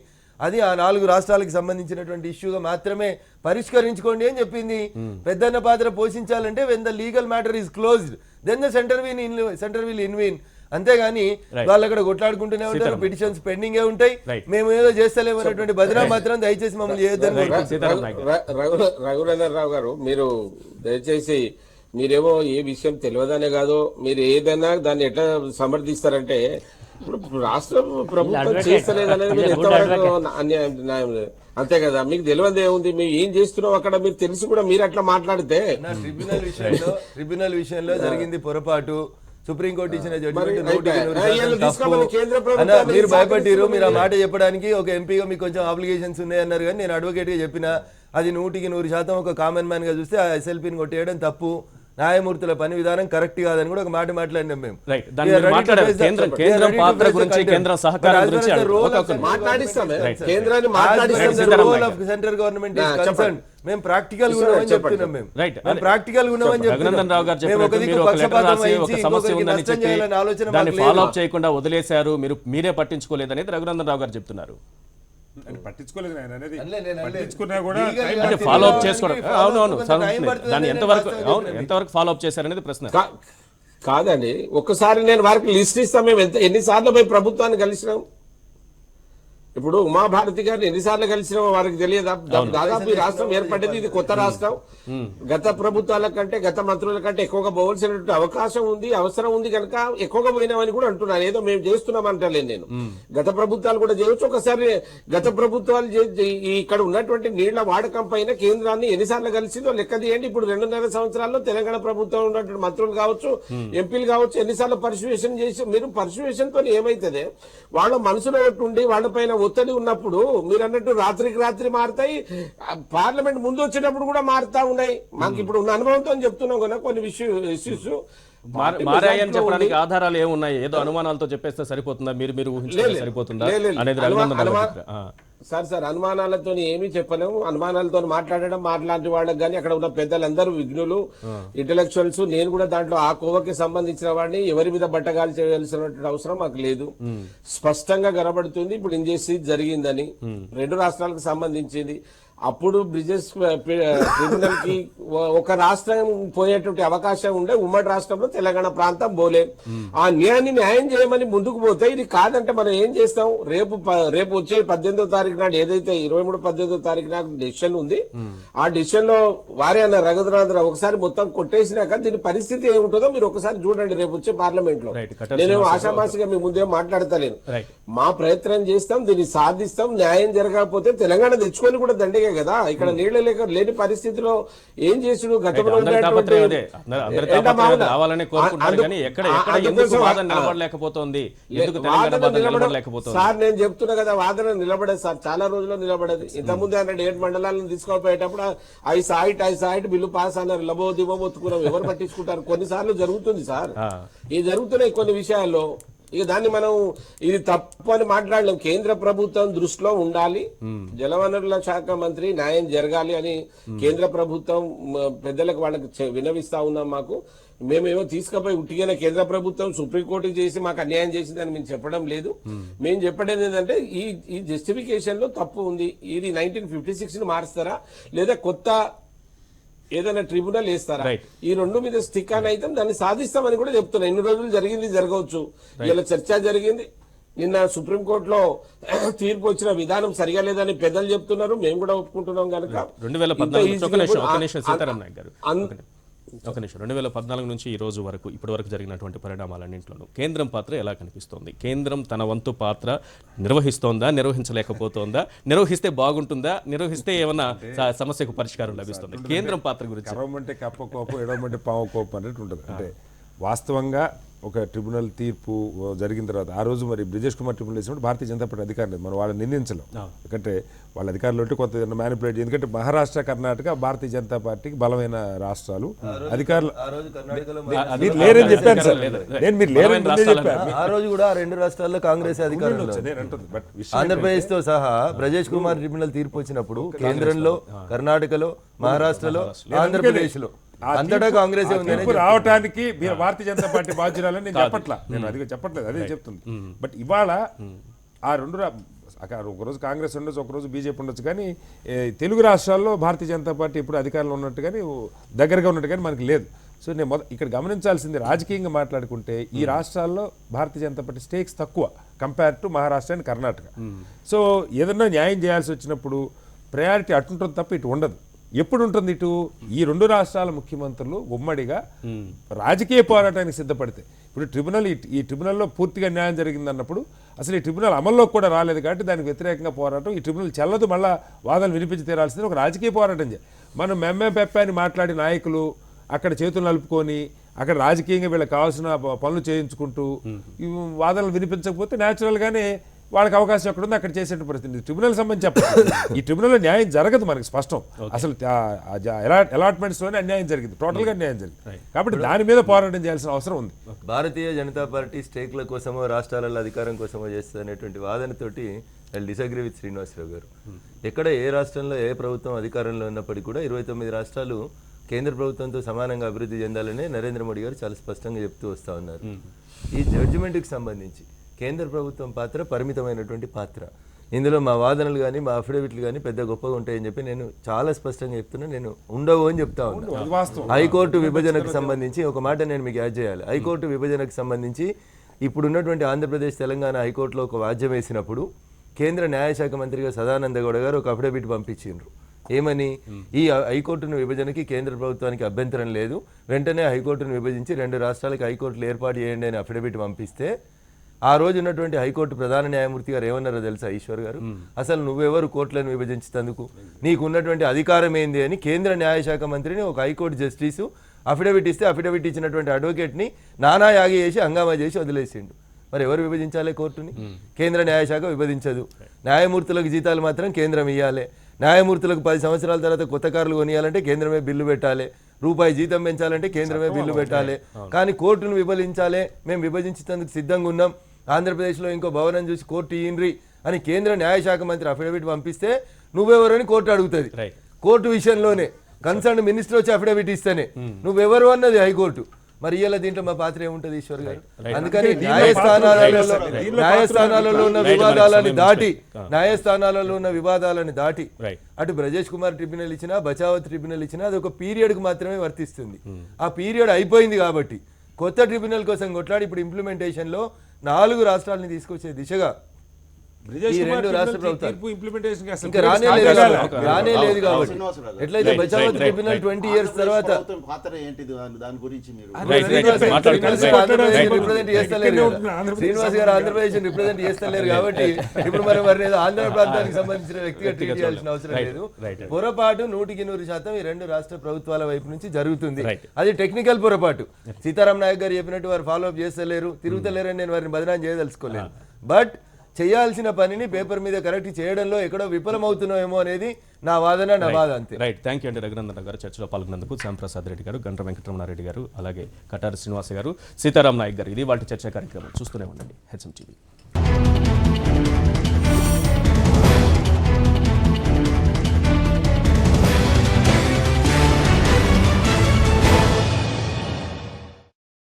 అది ఆ 4 రాష్ట్రాలకు సంబంధించినటువంటి ఇష్యూగా మాత్రమే పరిష్కరించుకోండి అని చెప్పింది. పెద్దన్న పాత్ర పోషించాలంటే when the legal matter is closed then the centre will ఇన్వీన్. అంతేగాని వాళ్ళు అక్కడ కొట్లాడుకుంటూనే ఉంటారు, పిటిషన్స్ పెండింగ్ ఉంటాయి, మేము ఏదో చేస్తలేము అనేటువంటి బదనాం మాత్రం దయచేసి మమ్మల్ని చేయొద్దని. రఘునందన్ రావు గారు, మీరు దయచేసి మీరేమో ఏ విషయం తెలియదనే కాదు, మీరు ఏదైనా దాన్ని ఎట్లా సమర్థిస్తారంటే, ఇప్పుడు రాష్ట్ర ప్రభుత్వం చేస్తలేదనేది మీరు ఎంతవరకు న్యాయం లేదు అంతే కదా. మీకు తెలియదు ఏముంది, మేము ఏం చేస్తున్నాం అక్కడ మీరు తెలిసి కూడా మీరు అట్లా మాట్లాడితే. ట్రిబ్యునల్ విషయంలో జరిగింది పొరపాటు. సుప్రీంకోర్టు ఇచ్చిన జడ్జిమెంట్ మీరు భయపడ్డారు. మీరు ఆ మాట చెప్పడానికి ఒక ఎంపీగా మీకు కొంచెం ఆబ్లిగేషన్స్ ఉన్నాయన్నారు, కానీ నేను అడ్వకేట్ గా చెప్పిన అది 100% ఒక కామన్ మ్యాన్ గా చూస్తే ఆ ఎస్ఎల్పీని కొట్టేయడం తప్పు, న్యాయమూర్తుల పని విధానం కరెక్ట్ కాదని కూడా ఒక మాట మాట్లాడినాం మేము. సెంట్రల్ గవర్నమెంట్ మేము ప్రాక్టికల్ ఉన్నామని చెప్తున్నాం. మేము ప్రాక్టికల్ ఉన్నామని చెప్తున్నాం. ఫాలో అప్ చేయకుండా వదిలేశారు, మీరే పట్టించుకోలేదనేది రఘునందన్ రావు గారు చెప్తున్నారు. పట్టించుకోలేదు ఆయన అనేది. ఫాలో అప్ చేసుకోవడం అవునవును దాన్ని ఎంతవరకు ఫాలో అప్ చేశారనేది ప్రశ్న. కాదండి, ఒక్కసారి నేను వారికి లిస్ట్ ఇస్తాం. మేము ఎన్నిసార్లు పోయి ప్రభుత్వాన్ని కలిసినాం, ఇప్పుడు ఉమాభారతి గారిని ఎన్నిసార్లు కలిసిన వారికి తెలియదా? దాదాపు ఈ రాష్ట్రం ఏర్పడింది, ఇది కొత్త రాష్ట్రం. గత ప్రభుత్వాల కంటే గత మంత్రుల కంటే ఎక్కువగా పోవలసినటువంటి అవకాశం ఉంది, అవసరం ఉంది కనుక ఎక్కువగా పోయినామని కూడా అంటున్నాను. ఏదో మేము చేస్తున్నాం అంటలేను నేను. గత ప్రభుత్వాలు కూడా చేయొచ్చు. ఒకసారి గత ప్రభుత్వాలు ఇక్కడ ఉన్నటువంటి నీళ్ల వాడకం పైన కేంద్రాన్ని ఎన్నిసార్లు కలిసిందో లెక్క తీయండి. ఇప్పుడు 2.5 సంవత్సరాల్లో తెలంగాణ ప్రభుత్వం ఉన్నటువంటి మంత్రులు కావచ్చు, ఎంపీలు కావచ్చు, ఎన్నిసార్లు పర్సువేషన్ చేసి, మీరు పర్సువేషన్ తో ఏమైతుంది, వాళ్ళ మనసులో ఉండి వాళ్ళపైన ఒత్తిడి ఉన్నప్పుడు మీరు అన్నట్టు రాత్రికి రాత్రి మారుతాయి. పార్లమెంట్ ముందు వచ్చేటప్పుడు కూడా మారుతా ఉన్నాయి. మాకు ఇప్పుడు ఉన్న అనుభవంతో చెప్తున్నాం కదా కొన్ని ఇష్యూస్ మారాయని చెప్పడానికి ఆధారాలు ఏమున్నాయి? ఏదో అనుమానాలతో చెప్పేస్తే సరిపోతుందా? మీరు ఊహించే సరిపోతుందా అనేది సార్ అనుమానాలతో ఏమీ చెప్పలేము. అనుమానాలతో మాట్లాడడం మాట్లాంటి వాళ్ళకి కానీ అక్కడ ఉన్న పెద్దలందరూ విఘ్నులు, ఇంటలెక్చువల్స్. నేను కూడా దాంట్లో ఆ కోవకి సంబంధించిన వాడిని. ఎవరి మీద బట్టగాలు చేయాల్సినటువంటి అవసరం మాకు లేదు. స్పష్టంగా కనబడుతుంది ఇప్పుడు ఇంజస్టిస్ జరిగిందని. 2 రాష్ట్రాలకు సంబంధించింది. అప్పుడు బ్రిజెస్ ట్రిబ్యునల్ కి ఒక రాష్ట్రం పోయేటువంటి అవకాశం ఉండే, ఉమ్మడి రాష్ట్రంలో తెలంగాణ ప్రాంతం పోలే. ఆ న్యాయం చేయమని ముందుకు పోతే ఇది కాదంటే మనం ఏం చేస్తాం? రేపు వచ్చే 18వ తారీఖు నాడు ఏదైతే 23-18వ తారీఖు నాడు డెసిషన్ ఉంది, ఆ డెసిషన్ లో వారే అన్న రఘునాథరావు ఒకసారి మొత్తం కొట్టేసినాక దీని పరిస్థితి ఏముంటుందో మీరు ఒకసారి చూడండి రేపు వచ్చే పార్లమెంట్ లో. నేను ఆషామాషిగా మీ ముందే మాట్లాడతలేను. మా ప్రయత్నం చేస్తాం, దీన్ని సాధిస్తాం. న్యాయం జరగకపోతే తెలంగాణ తెచ్చుకొని కూడా దండగా కదా. ఇక్కడ నీళ్లు లేని పరిస్థితిలో ఏం చేసుడు? గతంలో సార్ నేను చెప్తున్నా కదా, వాదన నిలబడేది సార్, చాలా రోజుల్లో నిలబడేది. ఇంతకుముందు ఆయన 7 మండలాలను తీసుకోపోయేటప్పుడు ఐదు బిల్లు పాస్ అన్నారు, లబో దిబో మొత్తుకున్నాం. ఎవరు పట్టించుకుంటారు? కొన్నిసార్లు జరుగుతుంది సార్, ఇది జరుగుతున్నాయి కొన్ని విషయాల్లో. ఇక దాన్ని మనం ఇది తప్పు అని మాట్లాడలేం. కేంద్ర ప్రభుత్వం దృష్టిలో ఉండాలి. జలవనరుల శాఖ మంత్రి న్యాయం జరగాలి అని కేంద్ర ప్రభుత్వం పెద్దలకు వాళ్ళకి వినవిస్తా ఉన్నాం. మాకు మేమేమో తీసుకుపోయి ఉట్టిగానే కేంద్ర ప్రభుత్వం సుప్రీంకోర్టుకి చేసి మాకు అన్యాయం చేసిందని మేము చెప్పడం లేదు. మేము చెప్పడం ఏంటంటే ఈ జస్టిఫికేషన్ లో తప్పు ఉంది. ఇది 1956 మారుస్తారా లేదా కొత్త ఏదైనా ట్రిబ్యునల్ వేస్తారా? ఈ 2 మీద స్టిక్ అని అయితే దాన్ని సాధిస్తామని కూడా చెప్తున్నా. ఎన్ని రోజులు జరిగింది జరగవచ్చు. ఇలా చర్చ జరిగింది. నిన్న సుప్రీంకోర్టులో తీర్పు వచ్చిన విధానం సరిగా లేదని పెద్దలు చెప్తున్నారు, మేము కూడా ఒప్పుకుంటున్నాం. కనుక 2014 నుంచి ఈ రోజు వరకు ఇప్పటి వరకు జరిగినటువంటి పరిణామాలన్నింటిలోనూ కేంద్రం పాత్ర ఎలా కనిపిస్తోంది? కేంద్రం తన వంతు పాత్ర నిర్వహిస్తోందా, నిర్వహించలేకపోతోందా? నిర్వహిస్తే బాగుంటుందా? నిర్వహిస్తే ఏమన్నా సమస్యకు పరిష్కారం లభిస్తుంది? కేంద్రం పాత్ర గురించి కరవమంటే కప్ప కోపం, ఎడవమంటే పాము కోపం అనేది ఉంటుంది. అంటే వాస్తవంగా ఒక ట్రిబ్యునల్ తీర్పు జరిగిన తర్వాత ఆ రోజు మరి బ్రిజేష్ కుమార్ ట్రిబ్యునల్ వేసినప్పుడు భారతీయ జనతా పార్టీ అధికారం లేదు. మనం వాళ్ళని నిర్ణయించలేం. ఎందుకంటే వాళ్ళ అధికారులు ఉంటే కొంత మ్యానిపులేట్. ఎందుకంటే మహారాష్ట్ర, కర్ణాటక భారతీయ జనతా పార్టీకి బలమైన రాష్ట్రాలు. అధికారులు మీరు లేరని చెప్పాను సార్. నేను మీరు లేరని చెప్పాను. ఆ రోజు కూడా 2 రాష్ట్రాల్లో కాంగ్రెస్ అధికారంలో, ఆంధ్రప్రదేశ్ తో సహా బ్రజేష్ కుమార్ ట్రిబ్యునల్ తీర్పు వచ్చినప్పుడు కేంద్రంలో, కర్ణాటకలో, మహారాష్ట్రలో, ఆంధ్రప్రదేశ్ లో అంతటా కాంగ్రెస్ రావటానికి భారతీయ జనతా పార్టీ బాధ్యురాలని నేను చెప్పట్లా. నేను అది చెప్పట్లేదు, అదే చెప్తుంది. బట్ ఇవాళ ఆ 2 ఒకరోజు కాంగ్రెస్ ఉండొచ్చు, ఒకరోజు బీజేపీ ఉండొచ్చు, కానీ తెలుగు రాష్ట్రాల్లో భారతీయ జనతా పార్టీ ఇప్పుడు అధికారంలో ఉన్నట్టు కానీ దగ్గరగా ఉన్నట్టు కానీ మనకి లేదు. సో నేను ఇక్కడ గమనించాల్సింది, రాజకీయంగా మాట్లాడుకుంటే ఈ రాష్ట్రాల్లో భారతీయ జనతా పార్టీ స్టేక్స్ తక్కువ compare to Maharashtra and Karnataka. So ఏదన్నా న్యాయం చేయాల్సి వచ్చినప్పుడు ప్రయారిటీ అటుంటుంది తప్ప ఇటు ఉండదు. ఎప్పుడు ఉంటుంది ఇటు? ఈ 2 రాష్ట్రాల ముఖ్యమంత్రులు ఉమ్మడిగా రాజకీయ పోరాటానికి సిద్ధపడితే. ఇప్పుడు ఈ ట్రిబ్యునల్లో పూర్తిగా న్యాయం జరిగిందన్నప్పుడు అసలు ఈ ట్రిబ్యునల్ అమల్లోకి కూడా రాలేదు కాబట్టి దానికి వ్యతిరేకంగా పోరాటం. ఈ ట్రిబ్యునల్ చెల్లదు, మళ్ళా వాదనలు వినిపించి తీరాల్సింది ఒక రాజకీయ పోరాటం చేయాలి. మనం పెప్ప అని మాట్లాడి నాయకులు అక్కడ చేతులు నలుపుకొని అక్కడ రాజకీయంగా వీళ్ళకి కావాల్సిన పనులు చేయించుకుంటూ ఈ వాదనలు వినిపించకపోతే న్యాచురల్గానే వాళ్ళకి అవకాశం ఎక్కడ ఉంది అక్కడ చేసే పరిస్థితి. ట్రిబ్యునల్ సంబంధించి చెప్పండి. ఈ ట్రిబ్యునల్ న్యాయం జరగదు మనకి స్పష్టం. అసలు అలాట్మెంట్స్ లోనే అన్యాయం జరిగింది, టోటల్ గా అన్యాయం జరిగింది. కాబట్టి దాని మీద పోరాటం చేయాల్సిన అవసరం ఉంది. భారతీయ జనతా పార్టీ స్టేక్ల కోసమో రాష్ట్రాలలో అధికారం కోసమో చేస్తుందనేటువంటి వాదనతోటి ఐ డిసగ్రీ విత్ శ్రీనివాసరావు గారు. ఎక్కడ ఏ రాష్ట్రంలో ఏ ప్రభుత్వం అధికారంలో ఉన్నప్పటికీ కూడా 29 రాష్ట్రాలు కేంద్ర ప్రభుత్వంతో సమానంగా అభివృద్ధి చెందాలని నరేంద్ర మోడీ గారు చాలా స్పష్టంగా చెప్తూ వస్తూ ఉన్నారు. ఈ జడ్జిమెంట్కి సంబంధించి కేంద్ర ప్రభుత్వం పాత్ర పరిమితమైనటువంటి పాత్ర. ఇందులో మా వాదనలు కానీ మా అఫిడవిట్లు కానీ పెద్ద గొప్పగా ఉంటాయని చెప్పి నేను చాలా స్పష్టంగా చెప్తున్నా. నేను ఉండవు అని చెప్తా ఉన్నాను. హైకోర్టు విభజనకు సంబంధించి ఒక మాట నేను మీకు యాడ్ చేయాలి. హైకోర్టు విభజనకు సంబంధించి ఇప్పుడు ఉన్నటువంటి ఆంధ్రప్రదేశ్, తెలంగాణ హైకోర్టులో ఒక వాద్యం వేసినప్పుడు కేంద్ర న్యాయశాఖ మంత్రిగా సదానంద గౌడ గారు ఒక అఫిడవిట్ పంపించిండ్రు. ఏమని, ఈ హైకోర్టును విభజనకి కేంద్ర ప్రభుత్వానికి అభ్యంతరం లేదు, వెంటనే హైకోర్టును విభజించి 2 రాష్ట్రాలకు హైకోర్టులు ఏర్పాటు చేయండి అని అఫిడవిట్ పంపిస్తే ఆ రోజు ఉన్నటువంటి హైకోర్టు ప్రధాన న్యాయమూర్తి గారు ఏమన్నారో తెలుసా ఈశ్వర్ గారు, అసలు నువ్వెవరు కోర్టులను విభజించేందుకు, నీకున్నటువంటి అధికారం ఏంది అని కేంద్ర న్యాయశాఖ మంత్రిని ఒక హైకోర్టు జస్టిసు అఫిడవిట్ ఇస్తే అఫిడవిట్ ఇచ్చినటువంటి అడ్వకేట్ని నానా యాగి చేసి హంగామా చేసి వదిలేసిండు. మరి ఎవరు విభజించాలి కోర్టుని? కేంద్ర న్యాయశాఖ విభజించదు. న్యాయమూర్తులకు జీతాలు మాత్రం కేంద్రం ఇవ్వాలి. న్యాయమూర్తులకు 10 సంవత్సరాల తర్వాత కొత్త కార్లు కొనియాలంటే కేంద్రమే బిల్లు పెట్టాలి. రూపాయి జీతం పెంచాలంటే కేంద్రమే బిల్లు పెట్టాలి. కానీ కోర్టును విభజించాలి, మేము విభజించేందుకు సిద్ధంగా ఉన్నాం, ఆంధ్రప్రదేశ్లో ఇంకో భవనం చూసి కోర్టు ఇయ్యండ్రి అని కేంద్ర న్యాయశాఖ మంత్రి అఫిడవిట్ పంపిస్తే నువ్వెవరని కోర్టు అడుగుతుంది. కోర్టు విషయంలోనే కన్సర్న్ మినిస్టర్ వచ్చి అఫిడవిట్ ఇస్తేనే నువ్వెవరు అన్నది హైకోర్టు. మరి ఇలా దీంట్లో మా పాత్ర ఏముంటుంది ఈశ్వర్ గారు? అందుకని న్యాయస్థానాలలో ఉన్న వివాదాలని దాటి అటు బ్రజేష్ కుమార్ ట్రిబ్యునల్ ఇచ్చినా బచావత్ ట్రిబ్యునల్ ఇచ్చినా అది ఒక పీరియడ్కి మాత్రమే వర్తిస్తుంది. ఆ పీరియడ్ అయిపోయింది కాబట్టి కొత్త ట్రిబ్యునల్ కోసం కొట్లాడి ఇప్పుడు ఇంప్లిమెంటేషన్లో 4 రాష్ట్రాలని తీసుకొచ్చే దిశగా ఈ 2 రాష్ట్ర ప్రభుత్వాలు ఇంకా రానే లేదు కాబట్టి ఎట్లయితే బచావత్ ట్రిబ్యునల్ 20 years తర్వాత శ్రీనివాస్ గారు ఆంధ్రప్రదేశ్ రిప్రజెంట్ చేస్తలేరు కాబట్టి ఇప్పుడు మరి ఆంధ్ర ప్రాంతానికి సంబంధించిన వ్యక్తిగా ట్రీట్ చేయాల్సిన అవసరం లేదు. పొరపాటు 100% ఈ 2 రాష్ట్ర ప్రభుత్వాల వైపు నుంచి జరుగుతుంది. అది టెక్నికల్ పొరపాటు. సీతారాం నాయక్ గారు చెప్పినట్టు వారు ఫాలో అప్ చేస్తలేరు, తిరుగుతలేరని నేను వారిని బదనాం చేయదలుచుకోలేను. బట్ చేయాల్సిన పనిని పేపర్ మీద కరెక్ట్ చేయడంలో ఎక్కడో విఫలమవుతున్నామేమో అనేది నా వాదన, నా బాధ అంతే. రైట్, థ్యాంక్ యూ అండి రఘునందన్ గారు చర్చలో పాల్గొన్నందుకు. శ్యాంప్రసాద్ రెడ్డి గారు, గండ్ర వెంకటరమణారెడ్డి గారు, అలాగే కటారి శ్రీనివాస గారు, సీతారాం నాయక్ గారు. ఇది వాటి చర్చా కార్యక్రమం. చూస్తూనే ఉండండి హెచ్ఎం టీవీ.